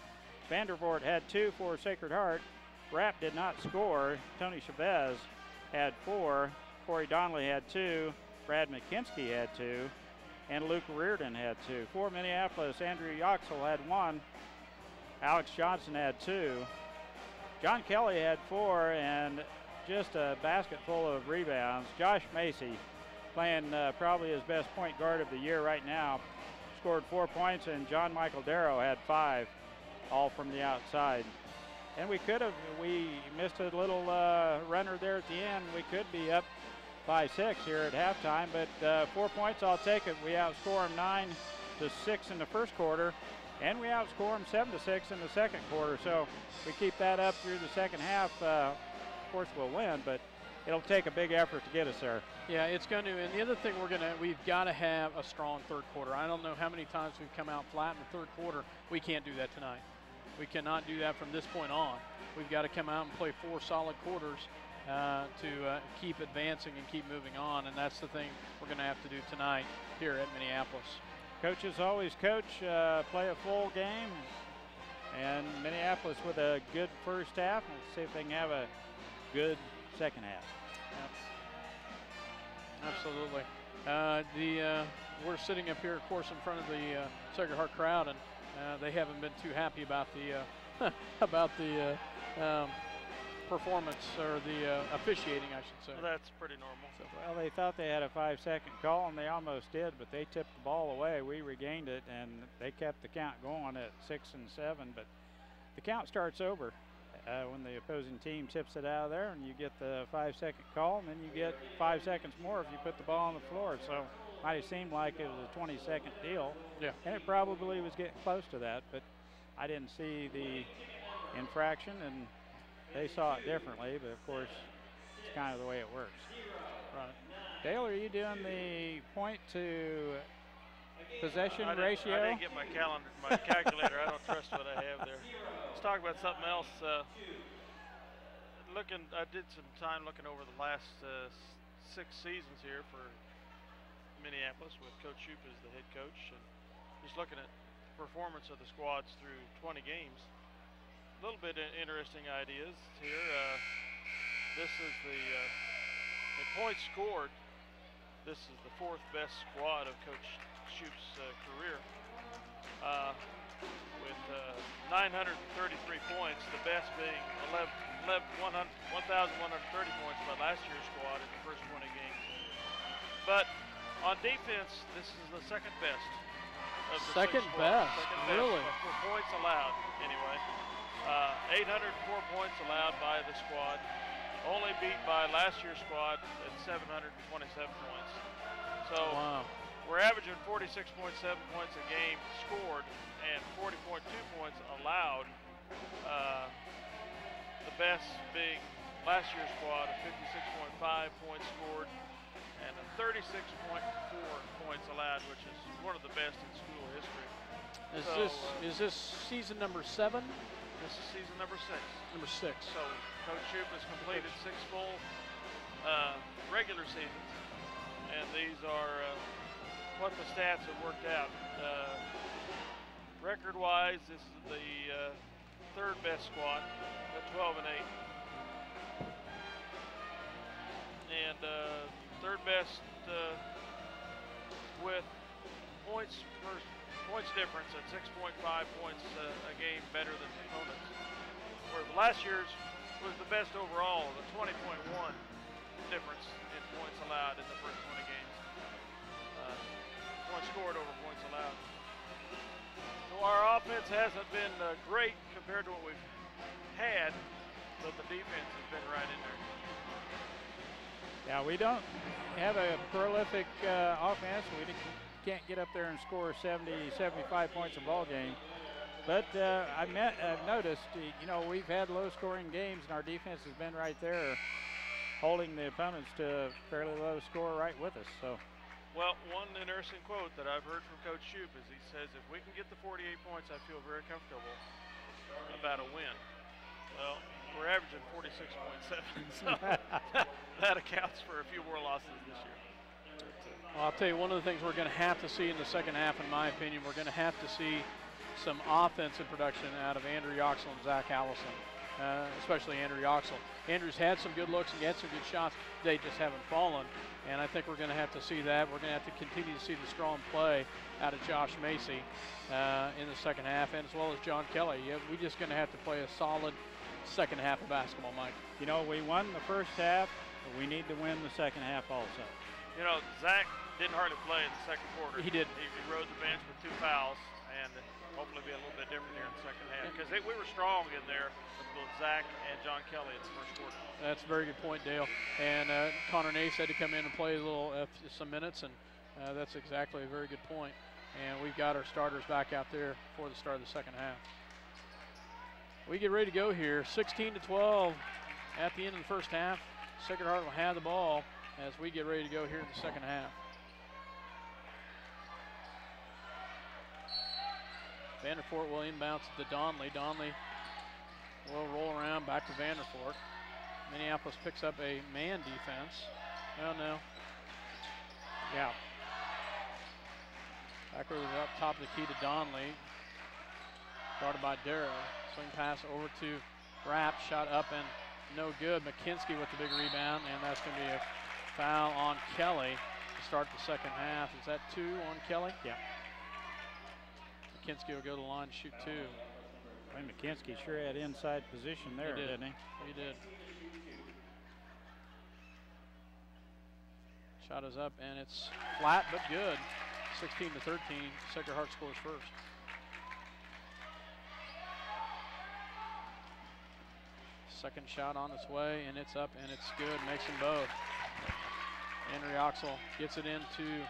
Vandervoort had 2 for Sacred Heart. Rapp did not score. Tony Chavez had 4. Corey Donnelly had 2. Brad McKinsky had 2, and Luke Reardon had 2. For Minneapolis, Andrew Yoxel had 1. Alex Johnson had 2. John Kelly had 4, and just a basket full of rebounds. Josh Macy, playing probably his best point guard of the year right now, scored 4 points, and John Michael Darrow had 5, all from the outside. And we missed a little runner there at the end. We could be up by 6 here at halftime, but 4 points, I'll take it. We outscore them 9-6 in the first quarter, and we outscore them 7-6 in the second quarter. So we keep that up through the second half. Of course, we'll win, but it'll take a big effort to get us there. Yeah, it's going to. And the other thing we've got to have a strong third quarter. I don't know how many times we've come out flat in the third quarter. We can't do that tonight. We cannot do that from this point on. We've got to come out and play 4 solid quarters to keep advancing and keep moving on, and that's the thing we're going to have to do tonight here at Minneapolis. Coaches always coach, play a full game, and Minneapolis with a good first half. Let's see if they can have a good second half. Yep. Absolutely. We're sitting up here, of course, in front of the Sacred Heart crowd, and they haven't been too happy about the performance, or the officiating, I should say. Well, that's pretty normal. So, well, they thought they had a 5-second call, and they almost did, but they tipped the ball away. We regained it, and they kept the count going at 6 and 7. But the count starts over when the opposing team tips it out of there, and you get the 5-second call, and then you get 5 seconds more if you put the ball on the floor. So it might have seemed like it was a 20-second deal, yeah, and it probably was getting close to that, but I didn't see the infraction, and they saw it differently, but of course, it's kind of the way it works. Right. Dale, are you doing the point to possession I ratio? didn't get my calculator. I don't trust what I have there. Let's talk about something else. I did some time looking over the last 6 seasons here for Minneapolis with Coach Shoup as the head coach, and just looking at performance of the squads through 20 games. A little bit interesting ideas here. this is the in points scored. This is the 4th best squad of Coach Shoup's career, with 933 points. The best being 1,130 points by last year's squad in the first 20 games. But on defense, this is the 2nd best. Of the Second 6 best, squads. Second really? best for points allowed, anyway. 804 points allowed by the squad, only beat by last year's squad at 727 points. So Wow. we're averaging 46.7 points a game scored and 40.2 points allowed. The best being last year's squad of 56.5 points scored and a 36.4 points allowed, which is one of the best in school history. Is this season number 7? This is season number 6. Number 6. So Coach Shoup has completed 6 full regular seasons, and these are what the stats have worked out. Record-wise, this is the 3rd best squad at 12-8, and 3rd best with points difference at 6.5 points a game better than opponents. Where last year's was the best overall, the 20.1 difference in points allowed in the first 20 games. Points scored over points allowed. So our offense hasn't been great compared to what we've had, but the defense has been right in there. Yeah, we don't have a prolific offense. We can't get up there and score 70, 75 points a ball game. But I've noticed, we've had low-scoring games, and our defense has been right there, holding the opponents to a fairly low score right with us. So, well, one interesting quote that I've heard from Coach Shoup is he says, if we can get the 48 points, I feel very comfortable about a win. Well, we're averaging 46.7, so that accounts for a few more losses this year. Well, I'll tell you, one of the things we're going to have to see in the second half, in my opinion, we're going to have to see some offensive production out of Andrew Yoxel and Zach Allison, especially Andrew Yoxel. Andrew's had some good looks and he had some good shots. They just haven't fallen, and I think we're going to have to see that. We're going to have to continue to see the strong play out of Josh Macy in the second half, and as well as John Kelly. Yeah, we're just going to have to play a solid second half of basketball, Mike. We won the first half, but we need to win the second half also. Zach didn't hardly play in the second quarter. He did. He rode the bench with 2 fouls, and hopefully be a little bit different here in the second half, because we were strong in there with both Zach and John Kelly in the first quarter. That's a very good point, Dale. And Connor Nace had to come in and play some minutes, and that's exactly a very good point. And we've got our starters back out there for the start of the second half. We get ready to go here. 16-12 at the end of the first half. Sacred Heart will have the ball as we get ready to go here in the second half. Vanderfort will inbounds to Donley. Donley will roll around back to Vanderfort. Minneapolis picks up a man defense. Oh no. Yeah. Back over up top of the key to Donley. Guarded by Darrow. Swing pass over to Rapp. Shot up and no good. McKinsky with the big rebound, and that's going to be a foul on Kelly to start the second half. Is that 2 on Kelly? Yeah. McKinsky will go to the line and shoot 2. Well, McKinsky sure had inside position there, didn't he? He did. Shot is up, and it's flat but good. 16-13. Sacred Heart scores first. Second shot on its way, and it's up, and it's good. Makes them both. Andrew Yoxel gets it into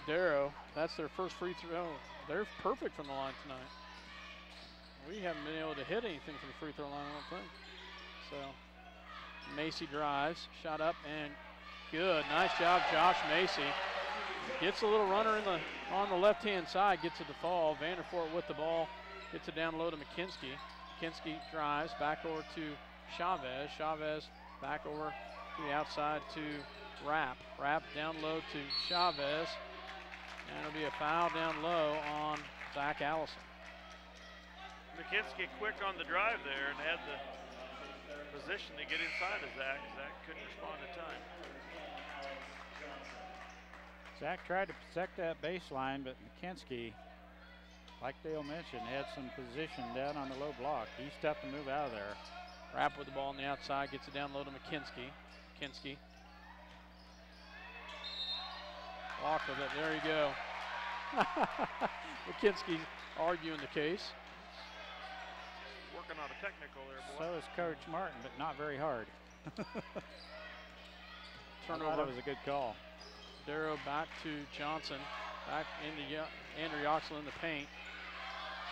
Darrow. That's their first free throw. They're perfect from the line tonight. We haven't been able to hit anything from the free throw line, I don't think. So Macy drives, shot up, and good. Nice job, Josh Macy. Gets a little runner on the left-hand side, gets it to fall. Vanderfort with the ball, gets it down low to McKinsky. McKinsky drives back over to Chavez. Chavez back over to the outside to Rapp. Rapp down low to Chavez. And it'll be a foul down low on Zach Allison. McKinsky quick on the drive there and had the position to get inside of Zach. Zach couldn't respond in time. Zach tried to protect that baseline, but McKinsky, like Dale mentioned, had some position down on the low block. He's tough to move out of there. Rapp with the ball on the outside, gets it down low to McKinsky. McKinsky. Walk with it, there you go. McKinsky arguing the case. Working on a technical there, boy. So is Coach Martin, but not very hard. Turnover. That was a good call. Darrow back to Johnson. Back into Andrew Yoxel in the paint.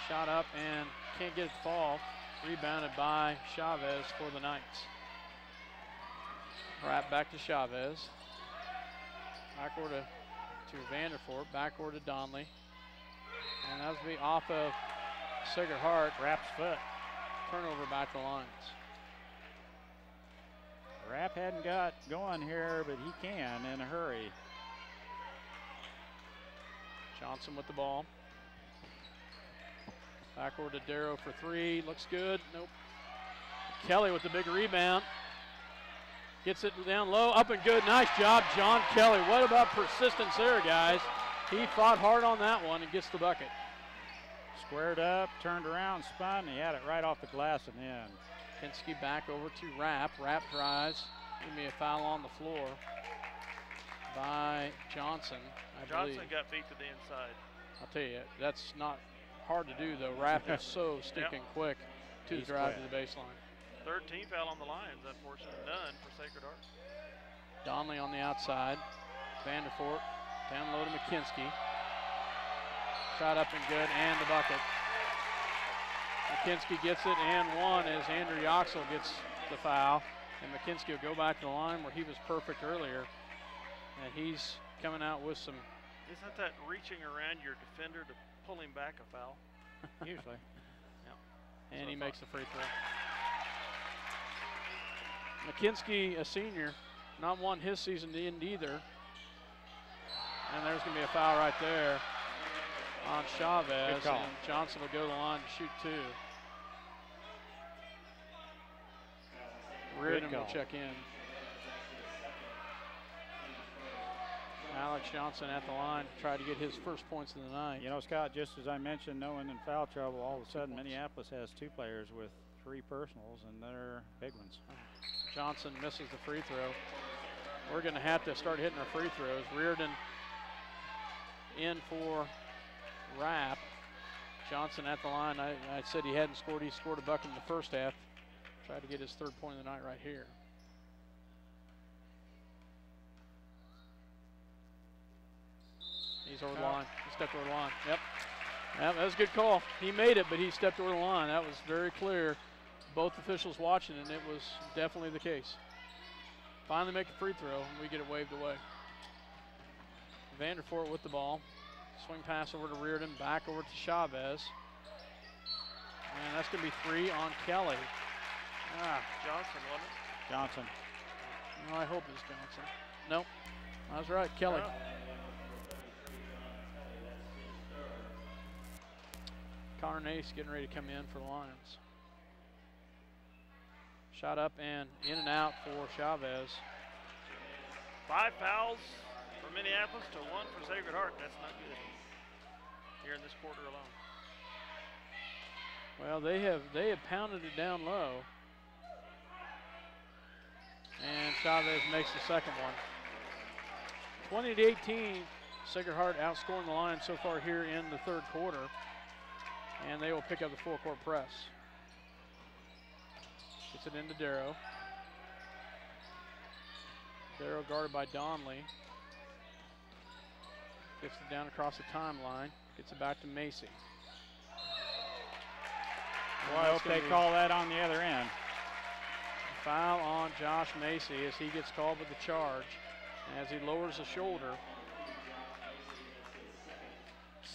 Shot up and can't get it to fall. Rebounded by Chavez for the Knights. Rapp back to Chavez. Backward to Vanderfort. Backward to Donley. And that would be off of Sacred Heart. Rapp's foot. Turnover back to the Lions. Rapp hadn't got going here, but he can in a hurry. Johnson with the ball. Backward to Darrow for three. Looks good. Nope. Kelly with the big rebound. Gets it down low. Up and good. Nice job, John Kelly. What about persistence there, guys? He fought hard on that one and gets the bucket. Squared up, turned around, spun. He had it right off the glass and in. Kinsky back over to Rapp. Rapp drives. Give me a foul on the floor by Johnson, I believe. Johnson got beat to the inside. I'll tell you, that's not hard to do, though. Rapp is so stinking quick to He's drive quick. to the baseline. Third team foul on the Lions, unfortunately. None for Sacred Heart. Donley on the outside. Vanderfort down low to McKinsky. Shot up and good, and the bucket. McKinsky gets it and one as Andrew Yoxel gets the foul. And McKinsky will go back to the line where he was perfect earlier. And he's coming out with some. Isn't that reaching around your defender to pull him back a foul? Usually. And he makes the free throw. McKinsky, a senior, not wanting his season to end either. And there's going to be a foul right there on Chavez. Good call. And Johnson will go to the line to shoot two. Reardon will check in. Alex Johnson at the line, tried to get his first points of the night. You know, Scott, just as I mentioned, no one in foul trouble, all of a sudden Minneapolis has two players with 3 personals, and they're big ones. Johnson misses the free throw. We're going to have to start hitting our free throws. Reardon in for Rapp. Johnson at the line. I said he hadn't scored. He scored a bucket in the first half. Tried to get his third point of the night right here. He's over the line. He stepped over the line. Yep. That was a good call. He made it, but he stepped over the line. That was very clear. Both officials watching, and it was definitely the case. Finally make a free throw, and we get it waved away. Vanderfort with the ball. Swing pass over to Reardon, back over to Chavez. And that's going to be 3 on Kelly. Johnson, wasn't it? Johnson. No, I hope it's Johnson. Nope. I was right, Kelly. No. Connor Nace getting ready to come in for the Lions. Shot up and in and out for Chavez. 5 fouls for Minneapolis to 1 for Sacred Heart. That's not good here in this quarter alone. Well, they have pounded it down low. And Chavez makes the second one. 20-18, Sacred Heart outscoring the Lions so far here in the third quarter. And they will pick up the full court press. Gets it into Darrow. Darrow guarded by Donley. Gets it down across the timeline. Gets it back to Macy. Well, I hope they call that on the other end. Foul on Josh Macy as he gets called with the charge. As he lowers the shoulder.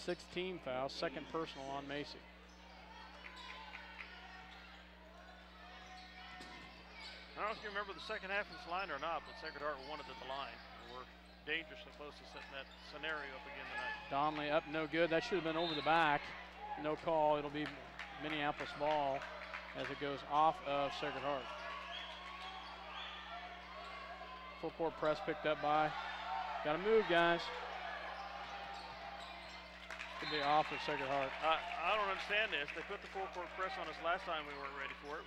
16 foul, second personal on Macy. I don't know if you remember the second half of this line or not, but Sacred Heart won it at the line. We're dangerously close to setting that scenario up again tonight. Donley up, no good. That should have been over the back. No call. It'll be Minneapolis ball as it goes off of Sacred Heart. Full court press picked up by. Got to move, guys. Could be off of Sacred Heart. I don't understand this. They put the full court press on us last time we weren't ready for it.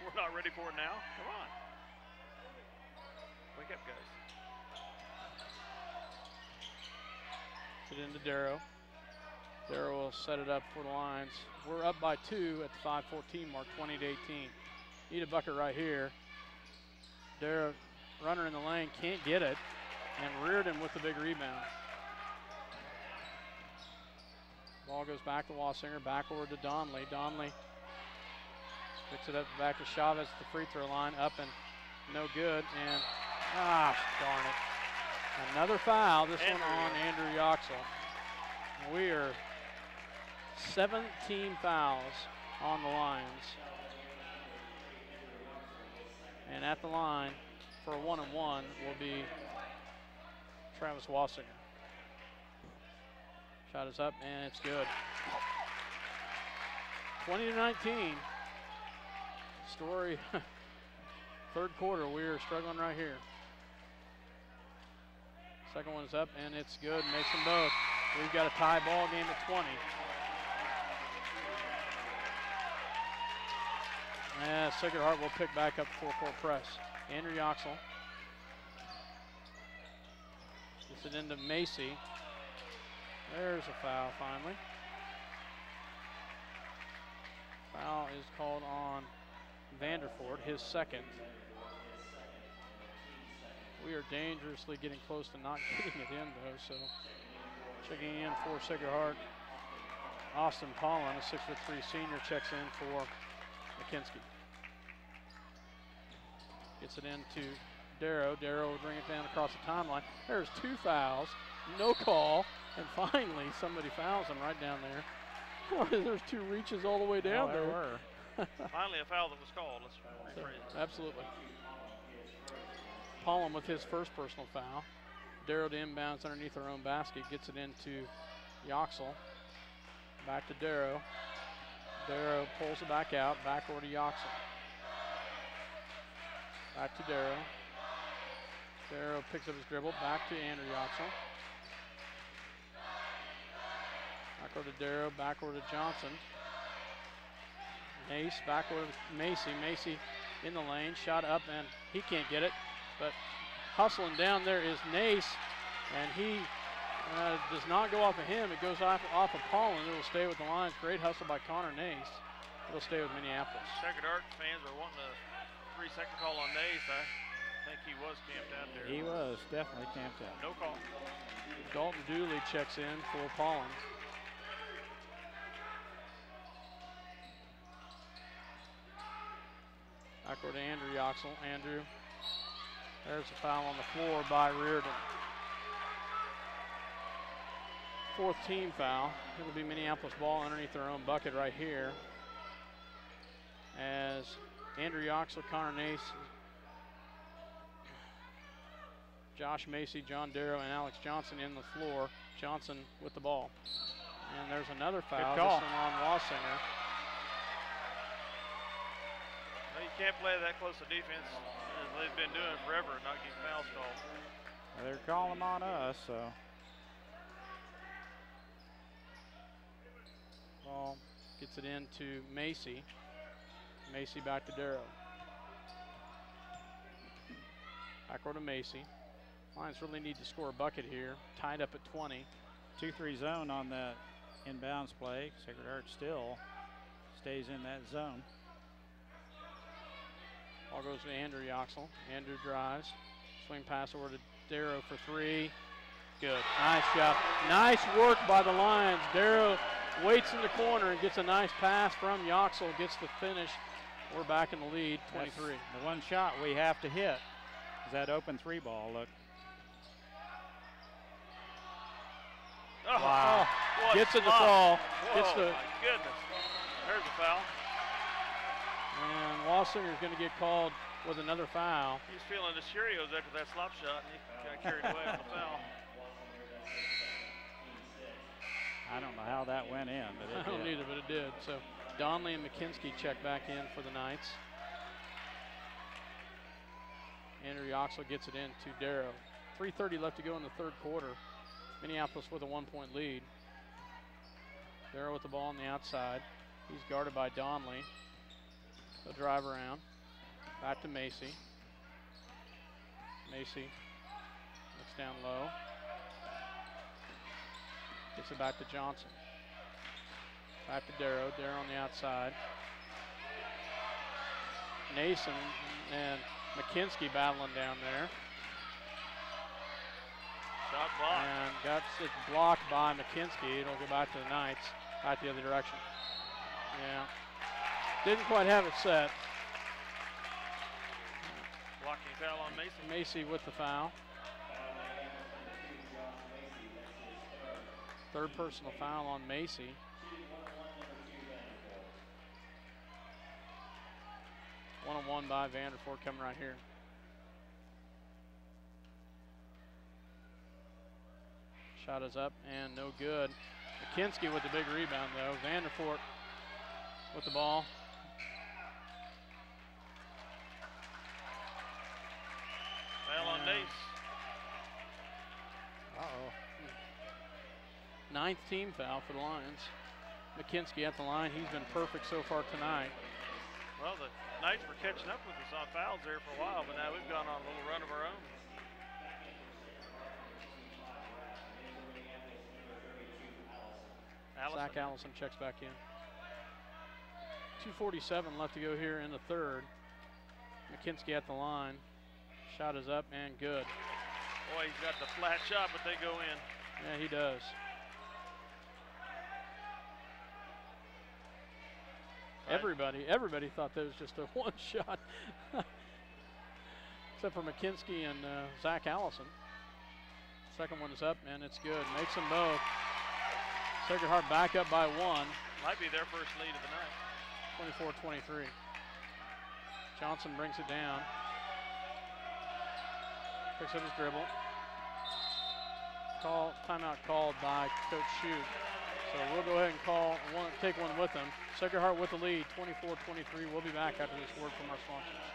We're not ready for it now. Come on. Wake up, guys. Get into Darrow. Darrow will set it up for the Lions. We're up by 2 at the 5:14 mark, 20-18. Need a bucket right here. Darrow, runner in the lane, can't get it, and Reardon with the big rebound. Ball goes back to Wassinger, back over to Donley. Donley picks it up back to Chavez at the free throw line, up and no good, and darn it. Another foul, this one on Andrew Yoxel. We are 17 fouls on the Lions. And at the line for a 1-and-1 will be Travis Wassinger. Shot is up and it's good. 20-19. Story. Third quarter, we are struggling right here. Second one's up and it's good. Makes them both. We've got a tie ball game at 20. Sacred Heart will pick back up the full court press. Andrew Yoxel gets it into Macy. There's a foul finally. Foul is called on Vanderford, his second. We are dangerously getting close to not getting it in though, so checking in for Sacred Heart. Austin Pollen, a 6'3" senior, checks in for McKinsky. Gets it into Darrow. Darrow will bring it down across the timeline. There's 2 fouls, no call, and finally somebody fouls him right down there. There's 2 reaches all the way down there. Were. Finally a foul that was called. Let's rephrase it. Absolutely. Pollen with his first personal foul. Darrow to inbounds underneath their own basket. Gets it into Yoxel. Back to Darrow. Darrow pulls it back out. Back over to Yoxel. Back to Darrow. Darrow picks up his dribble. Back to Andrew Yoxel. Back over to Darrow. Back over to Johnson. Nace back over to Macy. Macy in the lane. Shot up and he can't get it. But hustling down there is Nace. And he does not go off of him. It goes off of Pollen. It will stay with the Lions. Great hustle by Connor Nace. It'll stay with Minneapolis. Sacred Heart fans are wanting a 3-second call on Nace. I think he was camped out there. He was definitely camped out. No call. Dalton Dooley checks in for Pollen. Back over to Andrew Yoxel. Andrew, there's a foul on the floor by Reardon. 4th team foul. It'll be Minneapolis ball underneath their own bucket right here. As Andrew Yoxel, Connor Nace, Josh Macy, John Darrow, and Alex Johnson in the floor. Johnson with the ball. And there's another foul. This one on Wassinger. Well, you can't play that close to defense as they've been doing forever and not getting fouls called. Well, they're calling them on us, so. Ball gets it into Macy. Macy back to Darrow. Back over to Macy. Lions really need to score a bucket here. Tied up at 20. 2-3 zone on that inbounds play. Sacred Heart still stays in that zone. Ball goes to Andrew Yoxel. Andrew drives. Swing pass over to Darrow for 3. Good. Nice job. Nice work by the Lions. Darrow waits in the corner and gets a nice pass from Yoxel. Gets the finish. We're back in the lead, 23. That's the one shot we have to hit is that open 3 ball. Look. Oh, wow. Oh, gets it to fall. Whoa, Gets the. my goodness. There's a foul. And Wassinger's going to get called with another foul. He's feeling the Cheerios after that slop shot, and he got carried away with the foul. I don't know how that went in, but it I don't did. either, but it did. So Donley and McKinsky check back in for the Knights. Andrew Yoxel gets it in to Darrow. 3:30 left to go in the third quarter. Minneapolis with a 1-point lead. Darrow with the ball on the outside. He's guarded by Donley. They'll drive around. Back to Macy. Macy looks down low. Gets it back to Johnson. Back to Darrow. Darrow on the outside. Nason and McKinsky battling down there. Shot blocked. And got it blocked by McKinsky. It'll go back to the Knights, back the other direction. Yeah. Didn't quite have it set. Blocking foul on Macy. Macy with the foul. Third personal foul on Macy. One-on-one by Vanderford coming right here. Shot is up and no good. McKinsky with the big rebound though. Vanderford with the ball. Foul on Nace. Uh-oh. 9th team foul for the Lions. McKinsky at the line. He's been perfect so far tonight. Well, the Knights were catching up with us on fouls there for a while, but now we've gone on a little run of our own. Zach Allison checks back in. 2:47 left to go here in the third. McKinsky at the line. Shot is up and good. Boy, he's got the flat shot, but they go in. Yeah, he does. Right. Everybody thought that was just a one shot. Except for McKinsky and Zach Allison. Second one is up and it's good. Makes them both. Sacred Heart back up by one. Might be their first lead of the night. 24-23. Johnson brings it down. Picks up his dribble. Timeout called by Coach Shute. So we'll go ahead and take one with them. Sacred Heart with the lead, 24-23. We'll be back after this word from our sponsors.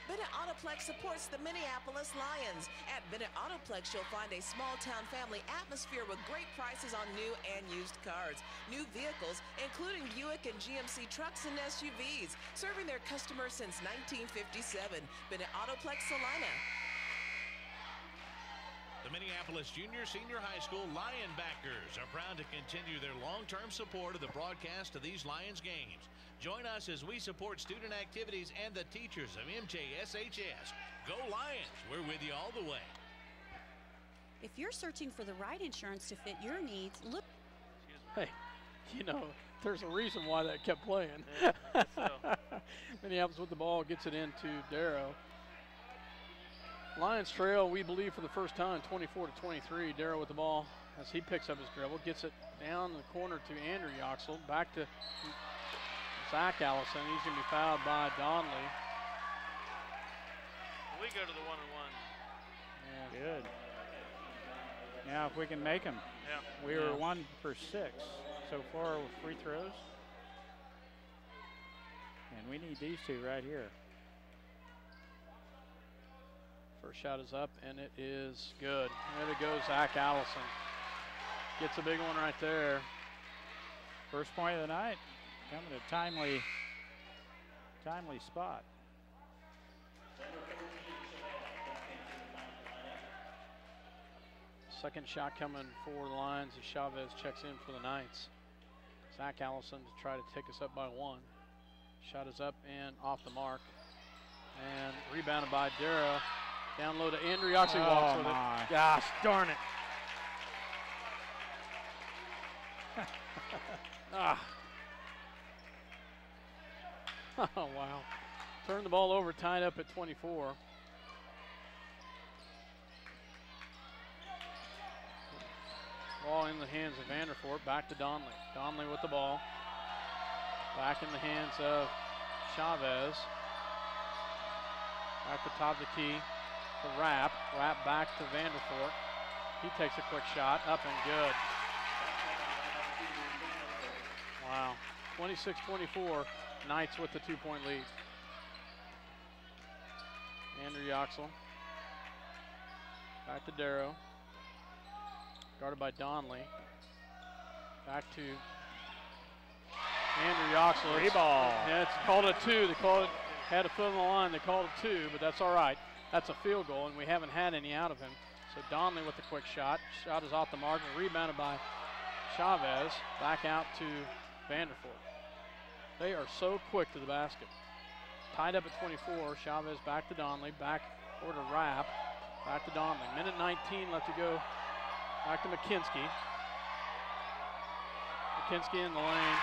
Bennett Autoplex supports the Minneapolis Lions. At Bennett Autoplex, you'll find a small-town family atmosphere with great prices on new and used cars. New vehicles, including Buick and GMC trucks and SUVs, serving their customers since 1957. Bennett Autoplex, Salina. The Minneapolis Junior Senior High School Lionbackers are proud to continue their long-term support of the broadcast of these Lions games. Join us as we support student activities and the teachers of MJSHS. Go Lions! We're with you all the way. If you're searching for the right insurance to fit your needs, look. Hey, you know, there's a reason why that kept playing. Yeah, I guess so. Minneapolis with the ball, gets it into Darrow. Lions trail, we believe, for the first time, 24-23. Darrow with the ball as he picks up his dribble, gets it down the corner to Andrew Yoxel, back to Zach Allison. He's going to be fouled by Donley. We go to the one-and-one. Yeah. Good. Now if we can make them. Yeah. We were 1 for 6 so far with free throws. And we need these two right here. First shot is up, and it is good. There it goes, Zach Allison. Gets a big one right there. First point of the night. Coming at a timely spot. Second shot coming for the Lions as Chavez checks in for the Knights. Zach Allison to try to take us up by one. Shot is up and off the mark. And rebounded by Darrow. Down low to Andrew Yoxley, walks with it. Gosh darn it. Oh, wow. Turned the ball over, tied up at 24. Ball in the hands of Vanderford, back to Donley. Donley with the ball. Back in the hands of Chavez. Back to top of the key to Rapp. Rapp back to Vanderford. He takes a quick shot, up and good. Wow, 26-24, Knights with the 2-point lead. Andrew Yoxel. Back to Darrow. Guarded by Donley. Back to Andrew Yoxel. Free ball. Yeah, it's called a 2. They called it, had a foot on the line. They called it 2, but that's all right. That's a field goal, and we haven't had any out of him. So Donley with the quick shot. Shot is off the mark and rebounded by Chavez. Back out to Vanderford. They are so quick to the basket. Tied up at 24. Chavez back to Donley. Back over to Rapp. Back to Donley. Minute 19 left to go. Back to McKinsky. McKinsky in the lane.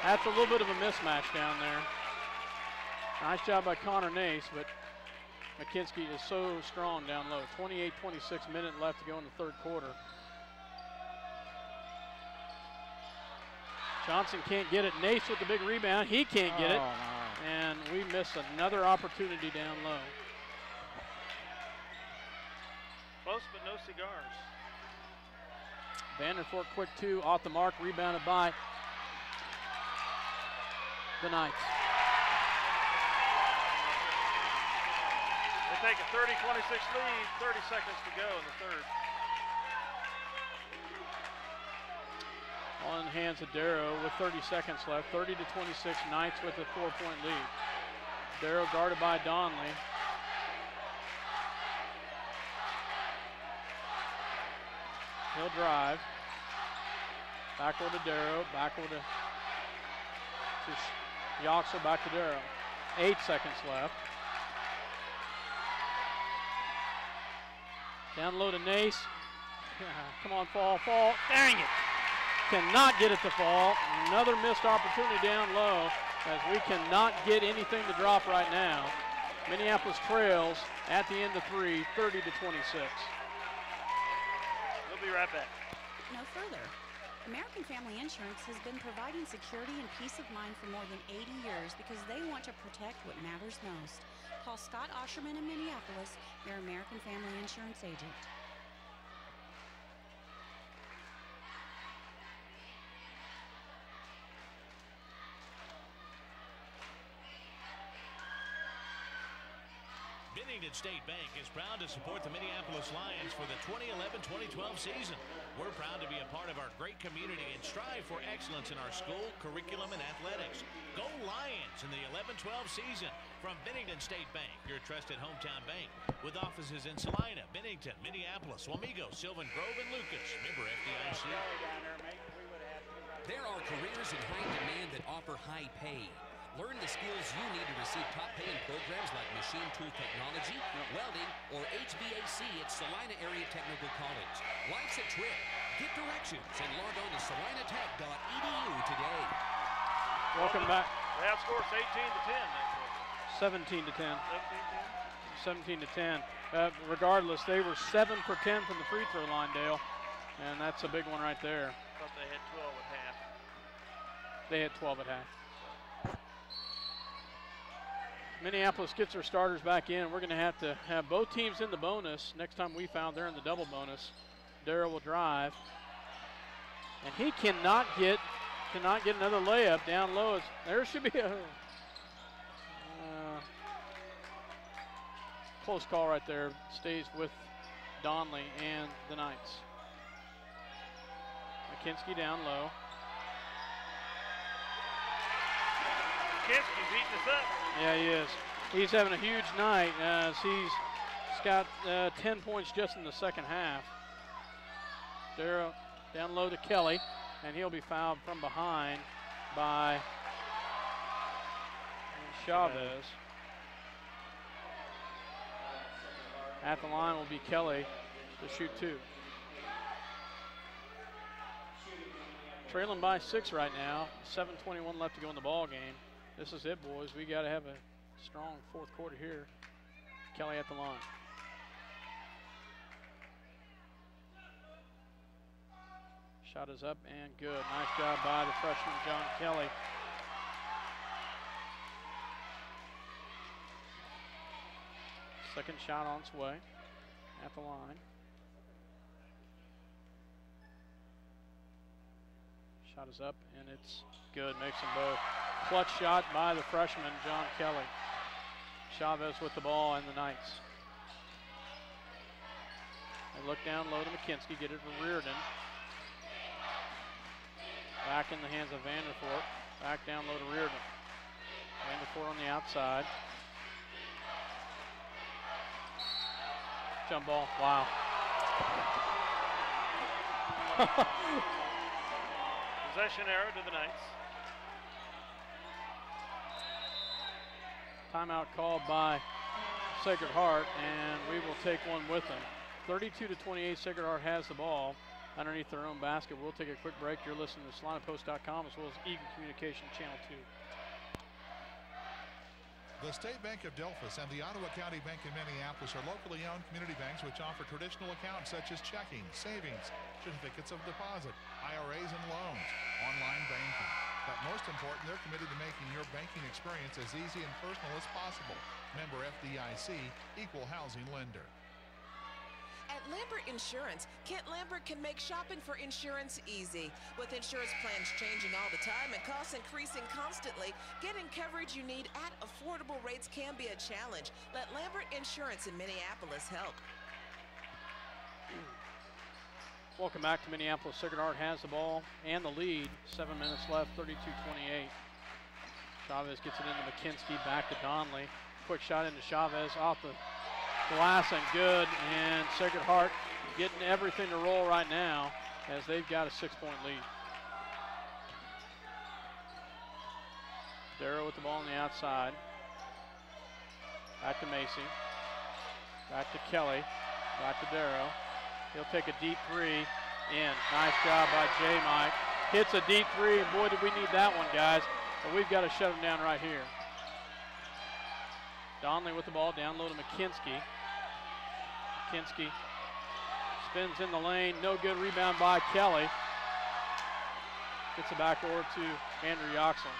That's a little bit of a mismatch down there. Nice job by Connor Nace, but McKinsky is so strong down low. 28-26 minute left to go in the third quarter. Johnson can't get it. Nace with the big rebound. He can't get it. No. And we miss another opportunity down low. Close but no cigars. Vanderford quick 2 off the mark, rebounded by the Knights. They take a 30-26 lead, 30 seconds to go in the third. On hands of Darrow with 30 seconds left. 30-26, Knights with a 4-point lead. Darrow guarded by Donley. He'll drive. Backward to Darrow. Backward to Yoxel. Back to Darrow. 8 seconds left. Down low to Nace. Come on, fall. Dang it. Cannot get it to fall. Another missed opportunity down low as we cannot get anything to drop right now. Minneapolis trails at the end of 3, 30-26. We'll be right back. No further. American Family Insurance has been providing security and peace of mind for more than 80 years because they want to protect what matters most. Call Scott Osherman in Minneapolis, your American Family Insurance agent. Bennington State Bank is proud to support the Minneapolis Lions for the 2011-2012 season. We're proud to be a part of our great community and strive for excellence in our school, curriculum, and athletics. Go Lions in the 11-12 season from Bennington State Bank, your trusted hometown bank, with offices in Salina, Bennington, Minneapolis, Wamego, Sylvan Grove, and Lucas. Member FDIC. There are careers in high demand that offer high pay. Learn the skills you need to receive top pay in programs like machine tool technology, welding, or HVAC at Salina Area Technical College. Life's a trip. Get directions and log on to salinatech.edu today. Welcome back. They outscored 18-10. 17-10. 17-10. Regardless, they were 7 for 10 from the free throw line, Dale. And that's a big one right there. Thought they had 12 at half. They had 12 at half. Minneapolis gets their starters back in. We're going to have both teams in the bonus. Next time we found they're in the double bonus. Darrow will drive. And he cannot get another layup down low. There should be a close call right there. Stays with Donley and the Knights. McKinsky down low. McKinsky's eating us up. Yeah, he is. He's having a huge night as he's got 10 points just in the second half. Darrow down low to Kelly, and he'll be fouled from behind by Chavez. At the line will be Kelly to shoot 2. Trailing by 6 right now. 7:21 left to go in the ball game. This is it, boys. We got to have a strong fourth quarter here. Kelly at the line. Shot is up and good. Nice job by the freshman, John Kelly. Second shot on its way at the line. Shot is up and it's good. Makes them both. Clutch shot by the freshman, John Kelly. Chavez with the ball and the Knights. They look down low to McKinsky, get it to Reardon. Back in the hands of Vanderfort. Back down low to Reardon. Vanderfort on the outside. Jump ball, wow. Possession error to the Knights. Timeout called by Sacred Heart, and we will take one with them. 32-28, Sacred Heart has the ball underneath their own basket. We'll take a quick break. You're listening to SalinaPost.com as well as Eagle Communication Channel 2. The State Bank of Delphus and the Ottawa County Bank in Minneapolis are locally owned community banks which offer traditional accounts such as checking, savings, certificates of deposit, IRAs, and loans, online banking. But most important, they're committed to making your banking experience as easy and personal as possible. Member FDIC, equal housing lender. At Lambert Insurance, Kent Lambert can make shopping for insurance easy. With insurance plans changing all the time and costs increasing constantly, getting coverage you need at affordable rates can be a challenge. Let Lambert Insurance in Minneapolis help. Welcome back to Minneapolis. Sacred Heart has the ball and the lead. 7 minutes left, 32-28. Chavez gets it into McKinsky, back to Donnelly. Quick shot into Chavez, off the glass and good, and Sacred Heart getting everything to roll right now as they've got a 6-point lead. Darrow with the ball on the outside. Back to Macy. Back to Kelly. Back to Darrow. He'll take a deep three in. Nice job by J. Mike. Hits a deep three, and boy, did we need that one, guys. But we've got to shut him down right here. Donnelly with the ball down low to McKinsky. McKinsky spins in the lane. No good. Rebound by Kelly. Gets it back over to Andrew Yoxel.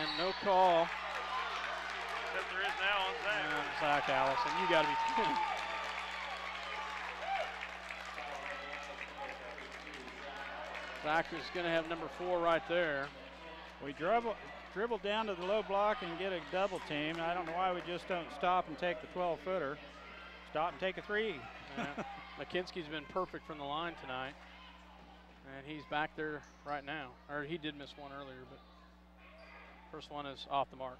And no call. Except there is now on Zach. And Zach Allison. You got to be kidding. Zach is going to have number 4 right there. We dribble down to the low block and get a double team. I don't know why we just don't stop and take the 12-footer. Stop and take a 3. McKinsky's been perfect from the line tonight. And he's back there right now. Or he did miss one earlier, but first one is off the mark.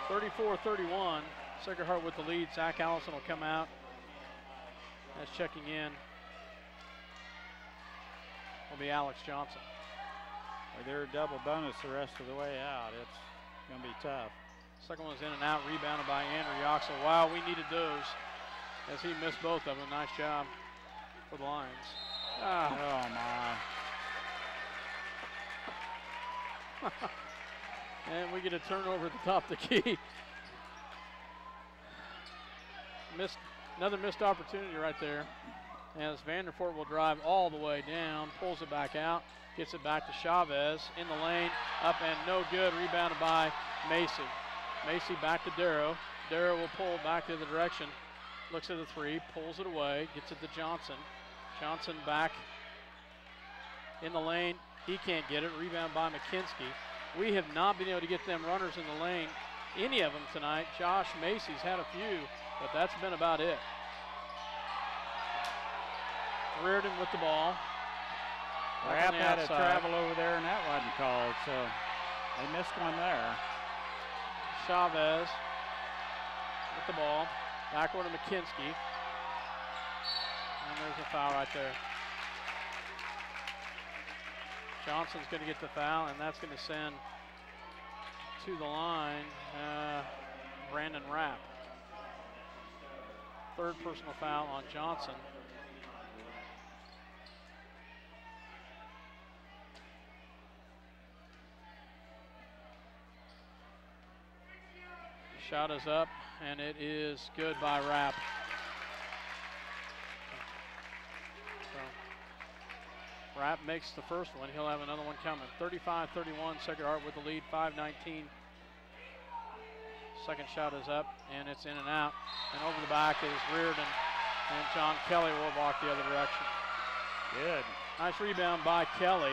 34-31. Sacred Heart with the lead. Zach Allison will come out. That's checking in. Will be Alex Johnson. They're a double bonus the rest of the way out. It's going to be tough. Second one's in and out, rebounded by Andrew Yoxel. Wow, we needed those as he missed both of them. Nice job for the Lions. Oh, my. And we get a turnover at the top of the key. Another missed opportunity right there. As Vanderfort will drive all the way down, pulls it back out, gets it back to Chavez in the lane, up and no good, rebounded by Macy. Macy back to Darrow. Darrow will pull back the other direction, looks at the 3, pulls it away, gets it to Johnson. Johnson back in the lane, he can't get it, rebound by McKinsky. We have not been able to get them runners in the lane, any of them tonight. Josh Macy's had a few, but that's been about it. Reardon with the ball. Rapp had to travel over there, and that wasn't called, so they missed one there. Chavez with the ball. Backward to McKinsky. And there's a foul right there. Johnson's going to get the foul, and that's going to send to the line Brandon Rapp. Third personal foul on Johnson. Shot is up, and it is good by Rapp. So, Rapp makes the first one. He'll have another one coming. 35-31, Sacred Heart with the lead, 5:19. Second shot is up, and it's in and out. And over the back is Reardon, and John Kelly will walk the other direction. Good. Nice rebound by Kelly,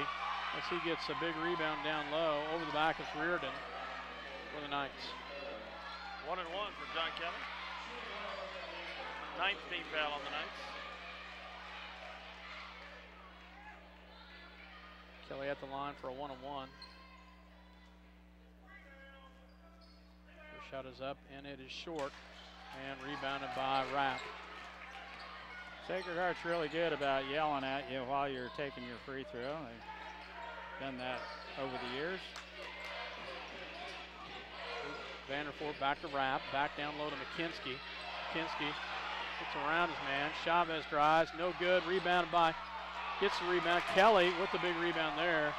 as he gets a big rebound down low. Over the back is Reardon for the Knights. 1 and 1 for John Kelly. 9th team foul on the Knights. Kelly at the line for a 1-on-1. The shot is up and it is short and rebounded by Rapp. Sacred Heart's really good about yelling at you while you're taking your free throw. They've done that over the years. Vanderfort back to Rapp, back down low to McKinsky. McKinsky gets around his man. Chavez drives, no good. Rebounded by, gets the rebound. Kelly with the big rebound there.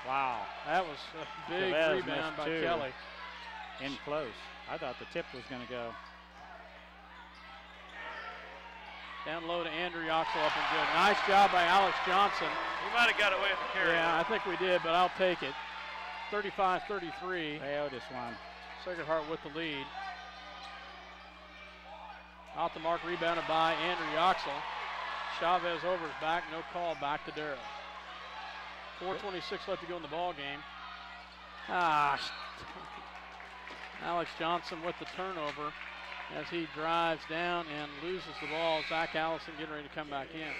Wow. That was a big Chavez rebound by missed 2. Kelly. In close. I thought the tip was going to go. Down low to Andrew Yoxel, up and good. Nice job by Alex Johnson. We might have got away with the carry. Yeah, I think we did, but I'll take it. 35-33. Otis won. Sacred Heart with the lead. Out the mark, rebounded by Andrew Yoxel. Chavez over his back, no call, back to Darrow. 4:26 left to go in the ball game. Alex Johnson with the turnover as he drives down and loses the ball. Zach Allison getting ready to come back in.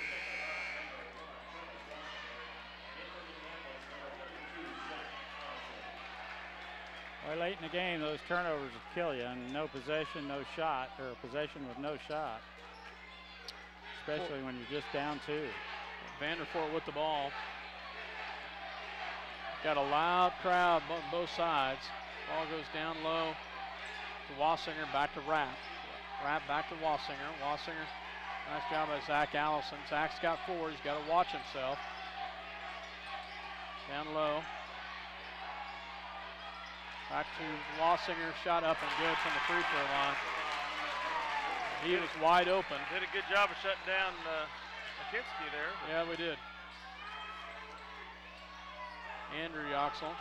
Well, late in the game, those turnovers will kill you, and no possession, no shot, or a possession with no shot, especially when you're just down 2. Vanderfort with the ball. Got a loud crowd on both sides. Ball goes down low to Wassinger, back to Rapp. Rapp back to Wassinger. Wassinger, nice job by Zach Allison. Zach's got 4, he's got to watch himself. Down low. Back to Wassinger, shot up and good from the free throw line. He was wide open. Did a good job of shutting down McKinsky there. Yeah, we did. Andrew Yoxel.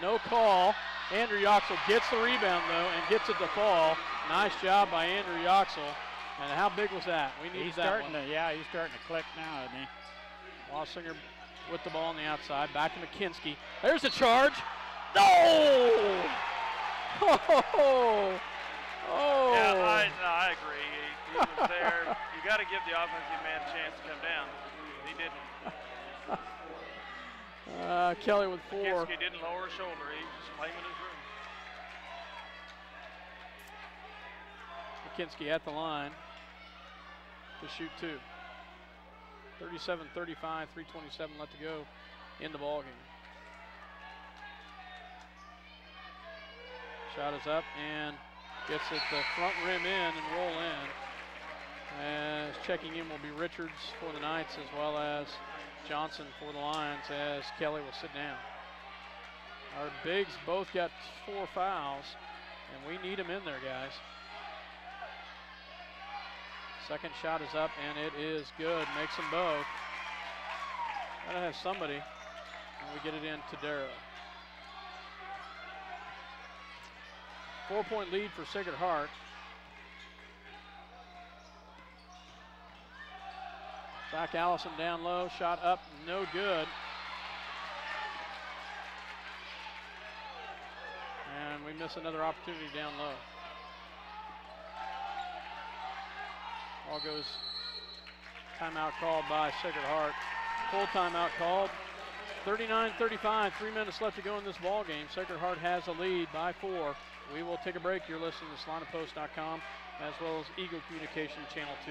No call. Andrew Yoxel gets the rebound though and gets it to fall. Nice job by Andrew Yoxel. And how big was that? We needed that one. He's starting to click now, isn't he? Wassinger with the ball on the outside. Back to McKinsky. There's a charge. No! Oh! Oh! Yeah, I agree. He was there. You got to give the offensive man a chance to come down. He didn't. Kelly with 4. McKinsky didn't lower his shoulder. He was just claiming his room. McKinsky at the line to shoot 2. 37-35, 3:27 left to go in the ball game. Shot is up and gets it the front rim in and roll in. As checking in will be Richards for the Knights as well as Johnson for the Lions as Kelly will sit down. Our bigs both got 4 fouls and we need them in there, guys. Second shot is up and it is good. Makes them both. Gotta have somebody. And we get it in to Darrow. 4-point lead for Sacred Heart. Zach Allison down low, shot up, no good. And we miss another opportunity down low. Ball goes, timeout called by Sacred Heart. Full timeout called. 39-35, 3 minutes left to go in this ball game. Sacred Heart has a lead by 4. We will take a break. You're listening to SalinaPost.com as well as Eagle Communication Channel 2.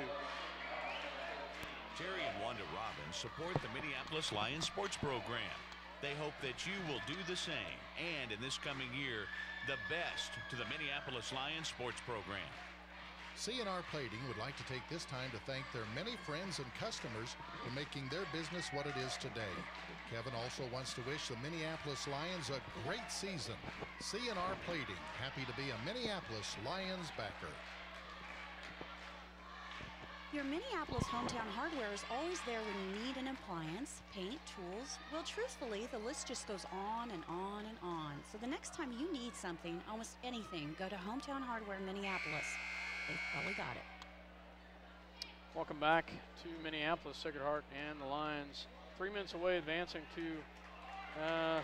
Terry and Wanda Robbins support the Minneapolis Lions sports program. They hope that you will do the same and in this coming year, the best to the Minneapolis Lions sports program. C&R Plating would like to take this time to thank their many friends and customers for making their business what it is today. Kevin also wants to wish the Minneapolis Lions a great season. C&R Plating, happy to be a Minneapolis Lions backer. Your Minneapolis Hometown Hardware is always there when you need an appliance, paint, tools. Well, truthfully, the list just goes on and on and on. So the next time you need something, almost anything, go to Hometown Hardware Minneapolis. They've probably got it. Welcome back to Minneapolis. Sacred Heart and the Lions 3 minutes away, advancing to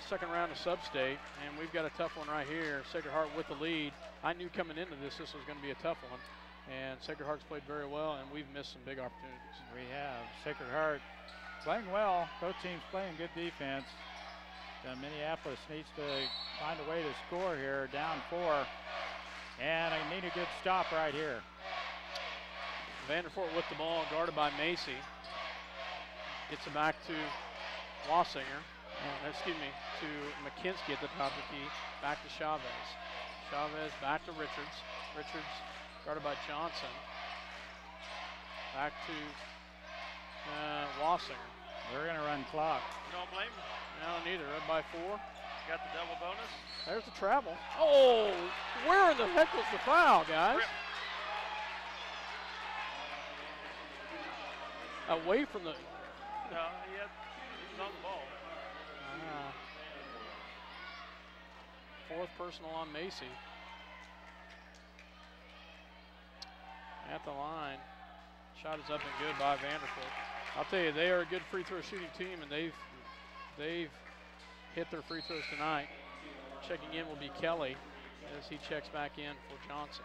second round of Sub-State, and we've got a tough one right here. Sacred Heart with the lead. I knew coming into this was going to be a tough one, and Sacred Heart's played very well, and we've missed some big opportunities. We have. Sacred Heart playing well. Both teams playing good defense. Minneapolis needs to find a way to score here, down 4. And I need a good stop right here. Vanderfort with the ball, guarded by Macy. Gets it back to Wassinger. To McKinsky at the top of the key. Back to Chavez. Chavez back to Richards. Richards guarded by Johnson. Back to Wassinger. We're going to run clock. You don't blame me. No, neither. Up by 4. Got the double bonus. There's the travel. Oh, where in the heck was the foul, guys? Rip. Away from the. No, he was on the ball. Fourth personal on Macy. At the line. Shot is up and good by Vanderfort. I'll tell you, they are a good free throw shooting team, and they've hit their free throws tonight. Checking in will be Kelly as he checks back in for Johnson.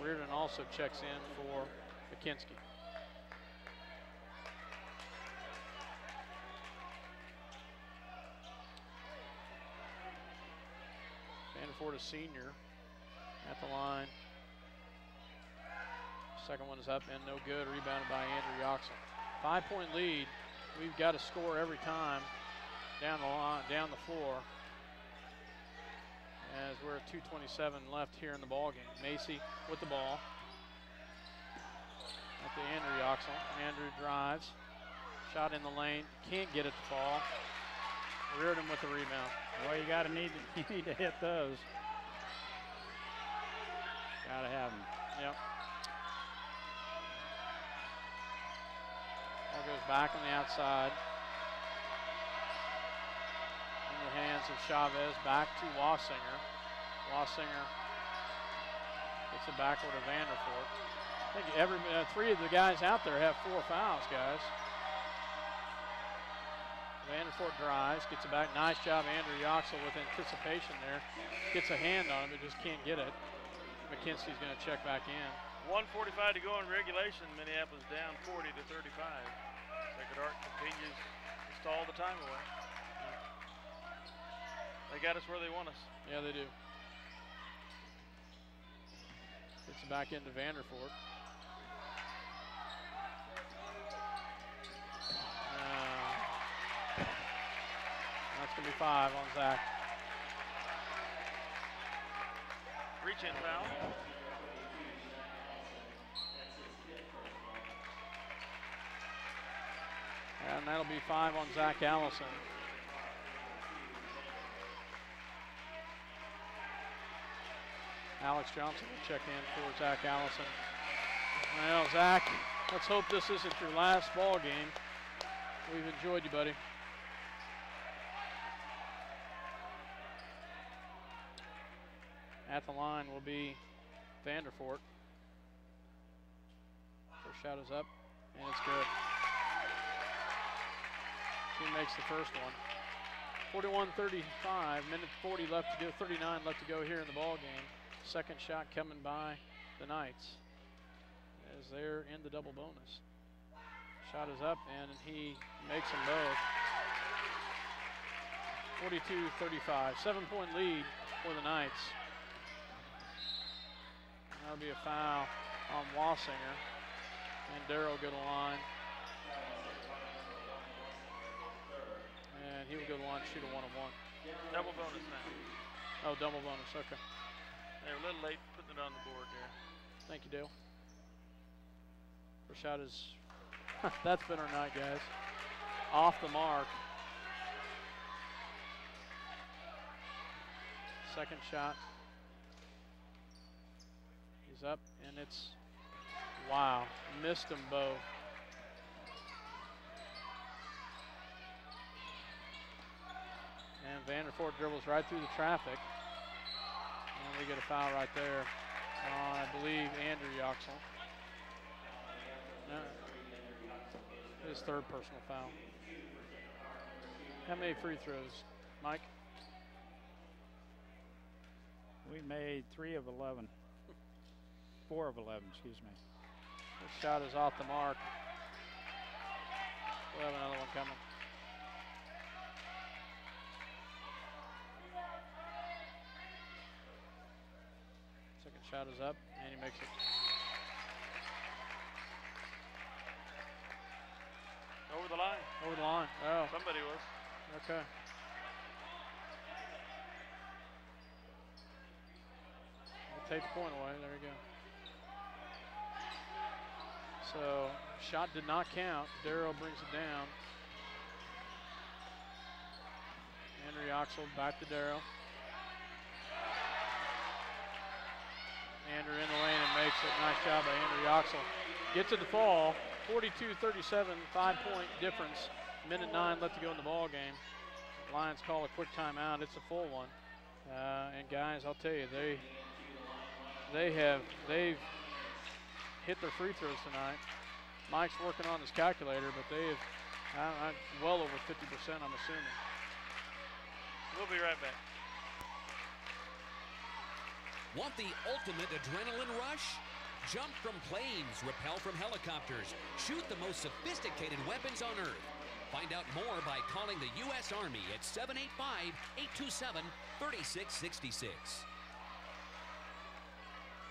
Reardon also checks in for McKinsky. Vanderfort, a senior, at the line. Second one is up and no good. Rebounded by Andrew Yoxel. 5-point lead. We've got to score every time down the line, down the floor. As we're at 2:27 left here in the ball game. Macy with the ball. At the Andrew Yoxel. Andrew drives. Shot in the lane. Can't get it to fall. Reardon with the rebound. Well, you need to hit those. Gotta have them. Yep. Ball goes back on the outside. In the hands of Chavez. Back to Wassinger. Wassinger gets it back over to Vanderfort. I think three of the guys out there have 4 fouls, guys. Vanderfort drives, gets it back. Nice job, Andrew Yoxel, with anticipation there. Gets a hand on it, but just can't get it. McKinsey's going to check back in. 1:45 to go in regulation. Minneapolis down 40 to 35. Sacred Heart continues to stall the time away. They got us where they want us. Yeah, they do. Gets it back into Vanderfort. That's going to be 5 on Zach. Reach-in foul. And that'll be 5 on Zach Allison. Alex Johnson will check in for Zach Allison. Well, Zach, let's hope this isn't your last ball game. We've enjoyed you, buddy. At the line will be Vanderfort. First shot is up, and it's good. He makes the first one. 41-35, minute 40 left to go, 39 left to go here in the ball game. Second shot coming by the Knights as they're in the double bonus. Shot is up, and he makes them both. 42-35, 7-point lead for the Knights. That'll be a foul on Wassinger, and Darrow go to the line. And he will go to the line, shoot a 1-on-1. Double bonus now. Oh, double bonus, okay. They were a little late putting it on the board there. Thank you, Dale. First shot is, that's been our night, guys. Off the mark. Second shot. He's up, and it's, wow, missed them both. And Vanderfort dribbles right through the traffic. And we get a foul right there on, I believe, Andrew Yoxel. His third personal foul. How many free throws, Mike? We made 3 of 11. 4 of 11, excuse me. This shot is off the mark. We'll have another one coming. Second shot is up, and he makes it. Over the line. Over the line. Oh. Somebody was. Okay. We'll take the point away. There you go. So, shot did not count. Darrow brings it down. Andrew Yoxel back to Darrow. Andrew in the lane and makes it. Nice job by Andrew Yoxel. Gets it to fall. 42-37, 5-point difference. Minute 9 left to go in the ball game. Lions call a quick timeout. It's a full one. And guys, I'll tell you, they've hit their free throws tonight. Mike's working on his calculator, but they have well over 50%, I'm assuming. We'll be right back. Want the ultimate adrenaline rush? Jump from planes, rappel from helicopters, shoot the most sophisticated weapons on Earth. Find out more by calling the U.S. Army at 785-827-3666.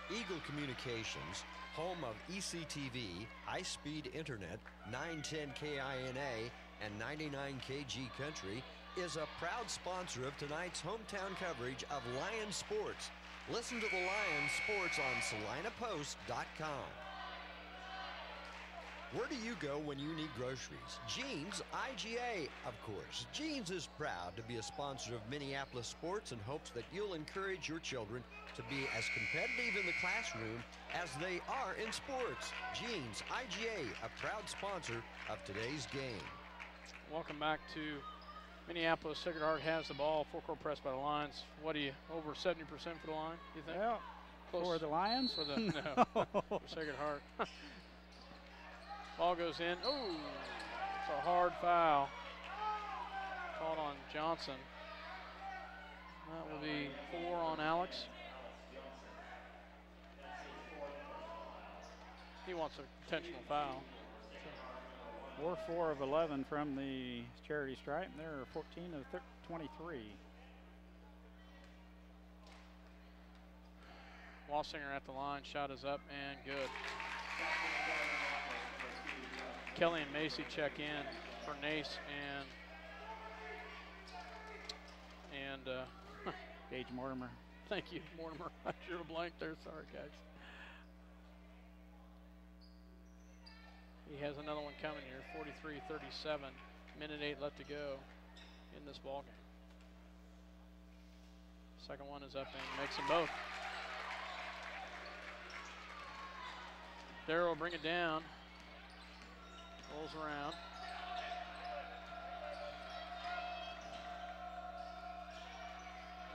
Eagle Communications, home of ECTV, high-speed internet, 910 KINA, and 99 KG Country, is a proud sponsor of tonight's hometown coverage of Lions sports. Listen to the Lions sports on SalinaPost.com. Where do you go when you need groceries? Jeans, IGA, of course. Jeans is proud to be a sponsor of Minneapolis sports and hopes that you'll encourage your children to be as competitive in the classroom as they are in sports. Jeans, IGA, a proud sponsor of today's game. Welcome back to Minneapolis. Sacred Heart has the ball. Full court press by the Lions. What do you, over 70% for the line, you think? Well, close for the Lions? For the, no, for Sacred Heart. Ball goes in. Oh, it's a hard foul. Called on Johnson. That will be 4 on Alex. He wants an intentional foul. We're 4 of 11 from the charity stripe, and they're 14 of 23. Wassinger at the line. Shot is up and good. Kelly and Macy check in for Nace and Gage Mortimer. Thank you, Mortimer. I drew a blank there. Sorry, guys. He has another one coming here. 43-37. Minute 8 left to go in this ball game. Second one is up and makes them both. Darrow will bring it down. Rolls around.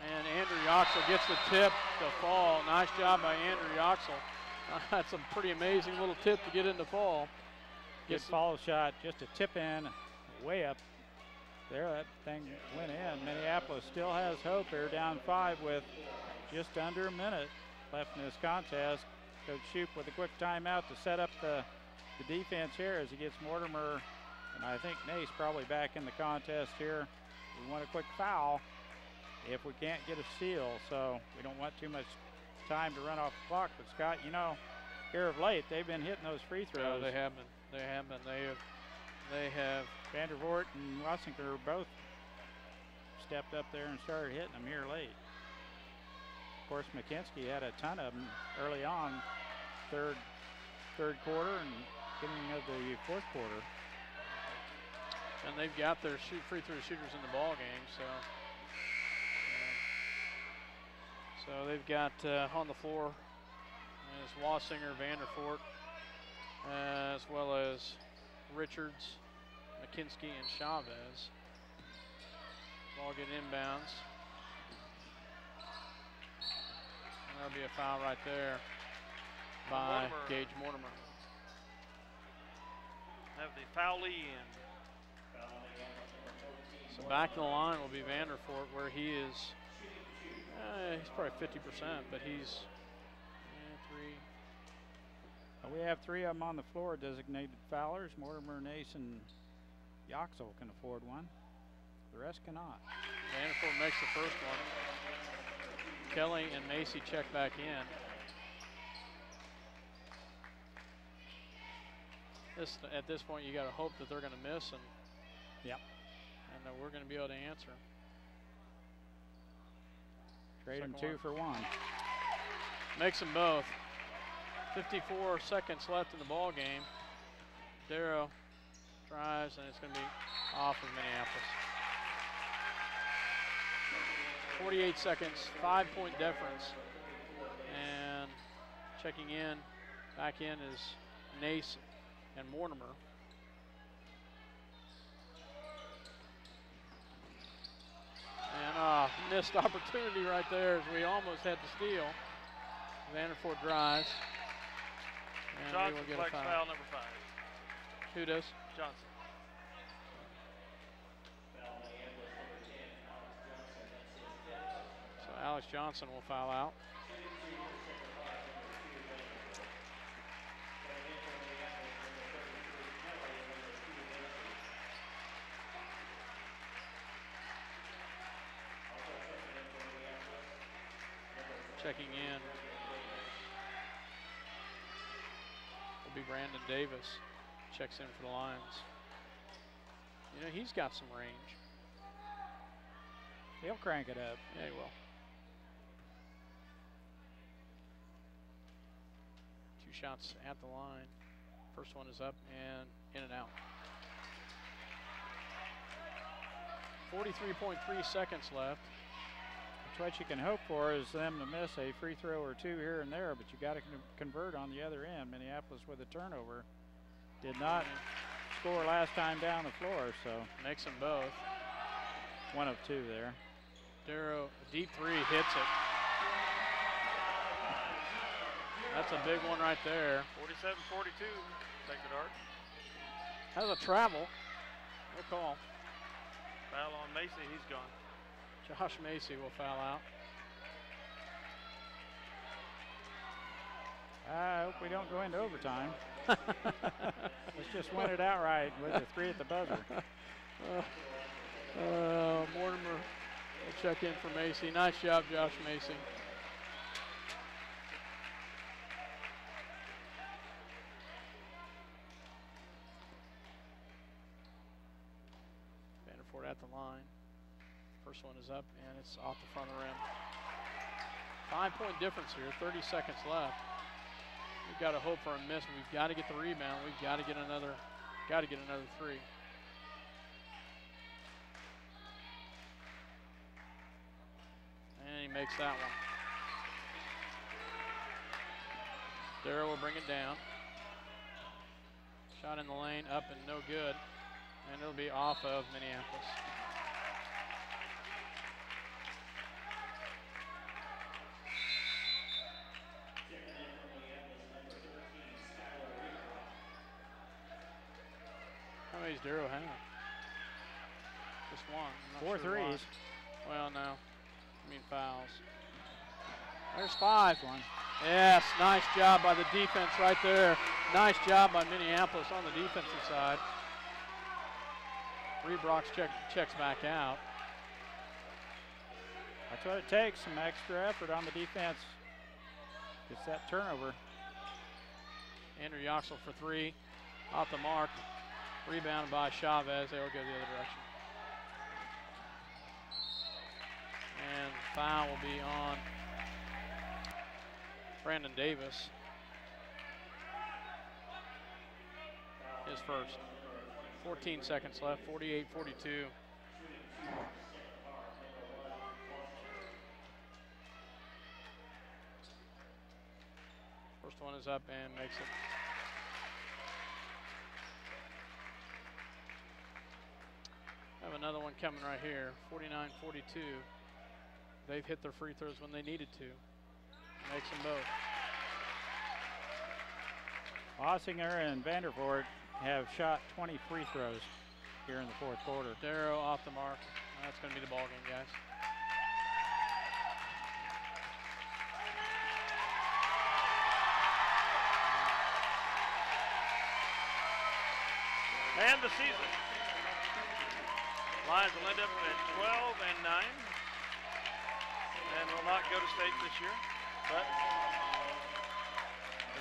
And Andrew Yoxel gets the tip to fall. Nice job by Andrew Yoxel. That's a pretty amazing little tip to get into fall. Good follow shot, just a tip in, way up there. That thing went in. Minneapolis still has hope. They're down 5 with just under a minute left in this contest. Coach Shoup with a quick timeout to set up the defense here as he gets Mortimer and I think Nace probably back in the contest here. We want a quick foul if we can't get a steal, so we don't want too much time to run off the clock. But Scott, you know, here of late they've been hitting those free throws. They have been. They have. Vandervoort and Wassinger both stepped up there and started hitting them here late. Of course, McKinsky had a ton of them early on, third quarter and beginning of the fourth quarter. And they've got their free throw shooters in the ball game, so they've got on the floor is Wassinger, Vandervoort, as well as Richards, McKinsky, and Chavez. Ball get inbounds. And there'll be a foul right there by Gage Mortimer. have the foulie in. So back to the line will be Vanderfort, where he is, he's probably 50%, but he's three. We have 3 of them on the floor, designated foulers. Mortimer, Nace, and Yoxel can afford one. The rest cannot. Vanderfort makes the first one. Kelly and Macy check back in. At this point, you got to hope that they're going to miss, and that we're going to be able to answer. Trade them 2 for 1. Makes them both. 54 seconds left in the ball game. Darrow drives, and it's going to be off of Minneapolis. 48 seconds, 5-point difference. And checking in, back in is Nace and Mortimer. And missed opportunity right there as we almost had to steal. Vanderfort drives. And Johnson we will get flex a foul number 5. Who does? Johnson. So Alex Johnson will foul out. Checking in will be Brandon Davis. Checks in for the Lions. You know, he's got some range. He'll crank it up. Yeah, he will. 2 shots at the line. First one is up and in and out. 43.3 seconds left. What you can hope for is them to miss a free throw or 2 here and there, but you got to convert on the other end. Minneapolis with a turnover. Did not score last time down the floor, so. Makes them both. 1 of 2 there. Darrow, deep 3, hits it. That's a big one right there. 47-42, Sacred Heart. Has a travel. No call. Foul on Macy, he's gone. Josh Macy will foul out. I hope we don't go into overtime. Let's just win it outright with the 3 at the buzzer. Mortimer will check in for Macy. Nice job, Josh Macy. Vanderfort at the line. First one is up, and it's off the front of the rim. 5-point difference here, 30 seconds left. We've got to hope for a miss. We've got to get the rebound. We've got to get another 3. And he makes that one. Darrow will bring it down. Shot in the lane, up and no good. And it'll be off of Minneapolis. How many does Darrow have? Just one. 4 threes. Well, no. I mean fouls. There's 5. One. Yes, nice job by the defense right there. Nice job by Minneapolis on the defensive side. Rebrox checks back out. That's what it takes, some extra effort on the defense. Gets that turnover. Andrew Yoxel for 3. Off the mark. Rebounded by Chavez. They will go the other direction. And foul will be on Brandon Davis. His first. 14 seconds left, 48-42. First one is up and makes it. Have another one coming right here, 49-42. They've hit their free throws when they needed to. Makes them both. Ossinger and Vanderfort have shot 20 free throws here in the fourth quarter. Darrow off the mark. That's going to be the ball game, guys. And the season. Lions will end up at 12-9 and will not go to state this year. But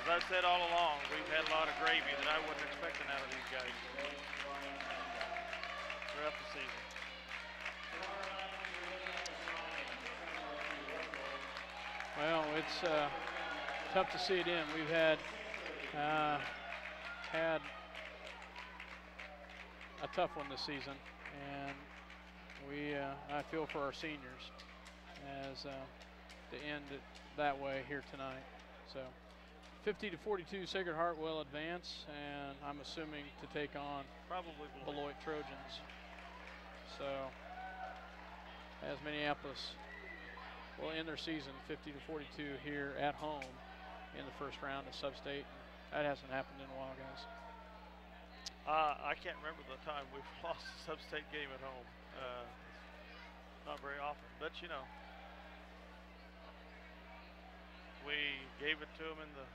as I've said all along, we've had a lot of gravy that I wasn't expecting out of these guys throughout the season. Well, it's tough to see it in. We've had a tough one this season, and I feel for our seniors as to end it that way here tonight. So 50-42, Sacred Heart will advance, and I'm assuming to take on probably Beloit Trojans. So as Minneapolis will end their season 50-42 here at home in the first round of SubState. That hasn't happened in a while, guys. I can't remember the time we've lost a SubState game at home. Not very often, but you know, we gave it to them in the.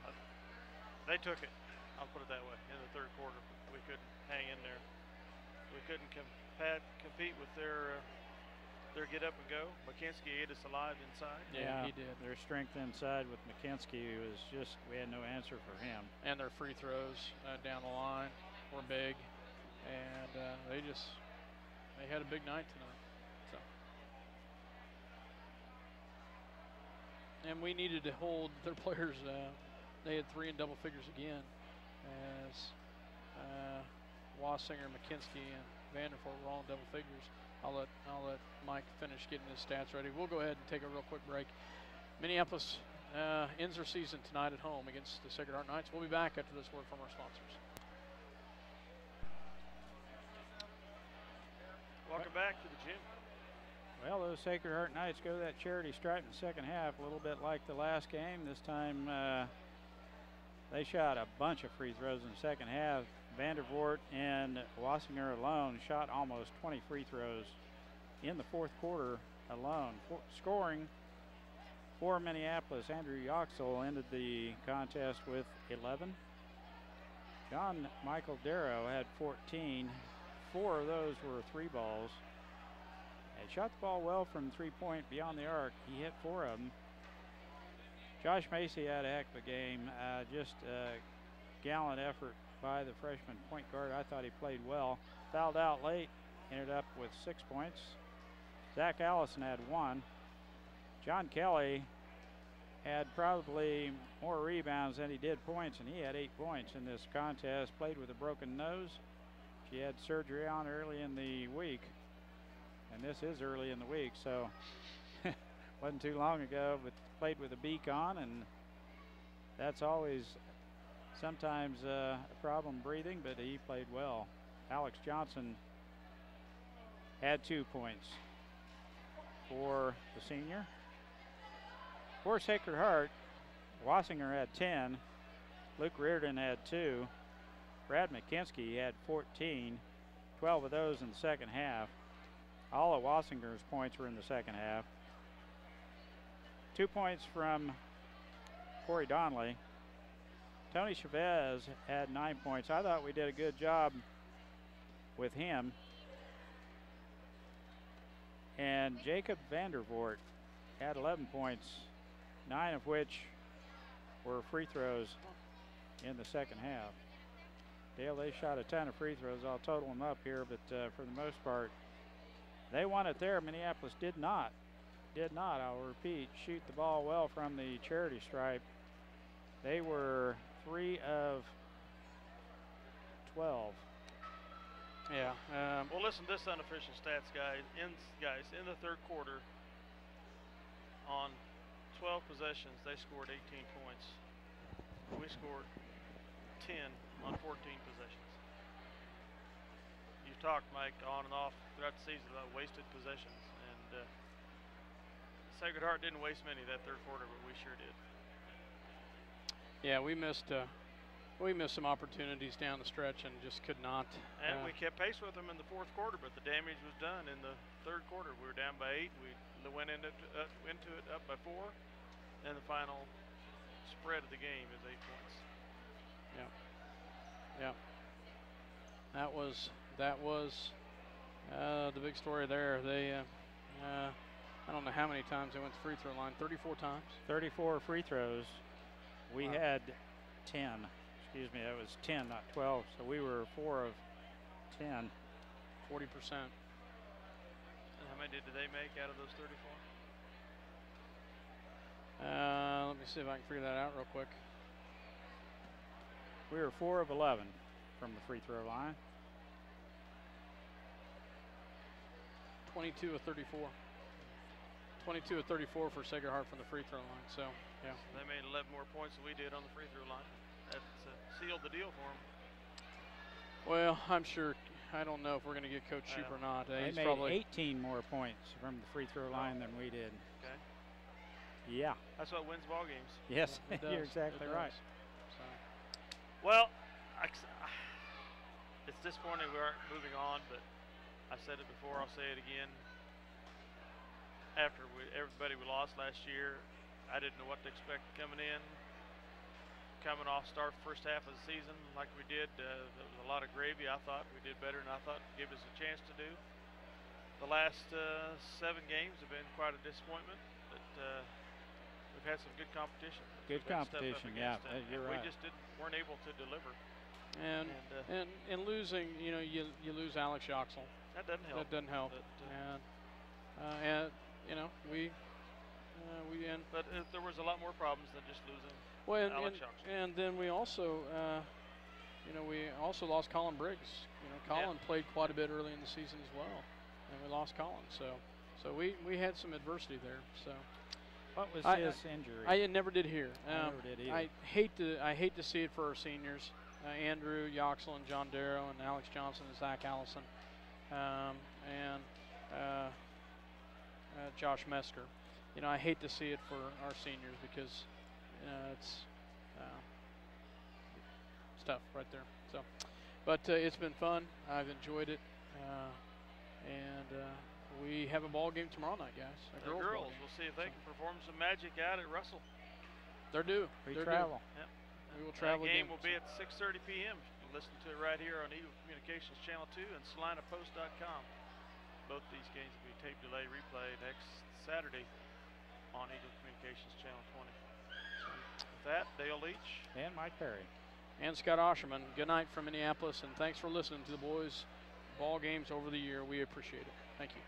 They took it. I'll put it that way. In the third quarter, we couldn't hang in there. We couldn't compete with their get up and go. McKinsky ate us alive inside. Yeah, he did. Their strength inside with McKinsky was just, we had no answer for him. And their free throws down the line were big, and they had a big night tonight. So, and we needed to hold their players. They had 3 in double figures again, as Wassinger, McKinsky, and Vandervoort were all in double figures. I'll let Mike finish getting his stats ready. We'll go ahead and take a real quick break. Minneapolis ends their season tonight at home against the Sacred Heart Knights. We'll be back after this word from our sponsors. Welcome back to the gym. Well, those Sacred Heart Knights go that charity stripe in the second half, a little bit like the last game. This time they shot a bunch of free throws in the second half. Vandervoort and Wassinger alone shot almost 20 free throws in the fourth quarter alone. Scoring for Minneapolis, Andrew Yoxel ended the contest with 11. John Michael Darrow had 14. 4 of those were 3 balls. And shot the ball well from 3-point beyond the arc. He hit 4 of them. Josh Macy had a heck of a game. Just a gallant effort by the freshman point guard. I thought he played well. Fouled out late, ended up with 6 points. Zach Allison had 1. John Kelly had probably more rebounds than he did points, and he had 8 points in this contest. Played with a broken nose. She had surgery on early in the week, and this is early in the week, so wasn't too long ago, but played with a beak on, and that's always sometimes a problem breathing, but he played well. Alex Johnson had 2 points for the senior. For Sacred Heart, Wassinger had 10. Luke Reardon had 2. Brad McKinsky had 14. 12 of those in the second half. All of Wassinger's points were in the second half. 2 points from Corey Donnelly. Tony Chavez had 9 points. I thought we did a good job with him. And Jacob Vandervoort had 11 points, 9 of which were free throws in the second half. Dale, they shot a ton of free throws. I'll total them up here, but for the most part, they won it there. Minneapolis did not, I'll repeat, shoot the ball well from the charity stripe. They were 3 of 12. Yeah. Well, listen to this unofficial stats, guys. In the third quarter, on 12 possessions, they scored 18 points. We scored 10 on 14 possessions. You've talked, Mike, on and off throughout the season about wasted possessions, and Sacred Heart didn't waste many that third quarter, but we sure did. Yeah, we missed We missed some opportunities down the stretch and just could not. And we kept pace with them in the fourth quarter, but the damage was done in the third quarter. We were down by 8. We went into it up by 4, and the final spread of the game is 8 points. Yeah. That was the big story there. They, I don't know how many times they went to the free throw line. 34 times. 34 free throws. We had 10. Excuse me, that was 10, not 12. So we were 4 of 10. 40%. And how many did they make out of those 34? Let me see if I can figure that out real quick. We were 4 of 11 from the free throw line. 22 of 34. 22 of 34 for Sacred Heart from the free throw line. So, yeah. They made 11 more points than we did on the free throw line. That sealed the deal for them. Well, I'm sure. I don't know if we're going to get Coach Shoup or not. They He's made probably 18 more points from the free throw line than we did. Okay. Yeah. That's what wins ball games. Yes, you're exactly right. So. Well, it's disappointing we aren't moving on, but I said it before, I'll say it again. After everybody we lost last year, I didn't know what to expect coming in. Coming off start first half of the season like we did, there was a lot of gravy. I thought we did better than I thought gave us a chance to do. The last 7 games have been quite a disappointment, but we've had some good competition. Good competition, yeah, you're right. We just weren't able to deliver. And losing, you lose Alex Yoxel. That doesn't help. That doesn't help. But, But there was a lot more problems than just losing. Well, Alex Yoxel. and then we also, we also lost Colin Briggs. Colin played quite a bit early in the season as well, and we lost Colin. So we had some adversity there. So. What was his injury? I never did hear. I never did either. I hate to see it for our seniors, Andrew Yoxel and John Darrow and Alex Johnson and Zach Allison, and Josh Mesker. I hate to see it for our seniors because it's tough right there. So, but it's been fun. I've enjoyed it, and we have a ball game tomorrow night, guys. The girls. We'll see if they can perform some magic out at Russell. They're due. We travel. Yep. We will travel. That game will be at 6:30 p.m. You can listen to it right here on Eagle Communications Channel 2 and SalinaPost.com. Both these games will be tape delay replay next Saturday on Eagle Communications Channel 20. So with that, Dale Leach and Mike Perry and Scott Osherman. Good night from Minneapolis, and thanks for listening to the boys' ball games over the year. We appreciate it. Thank you.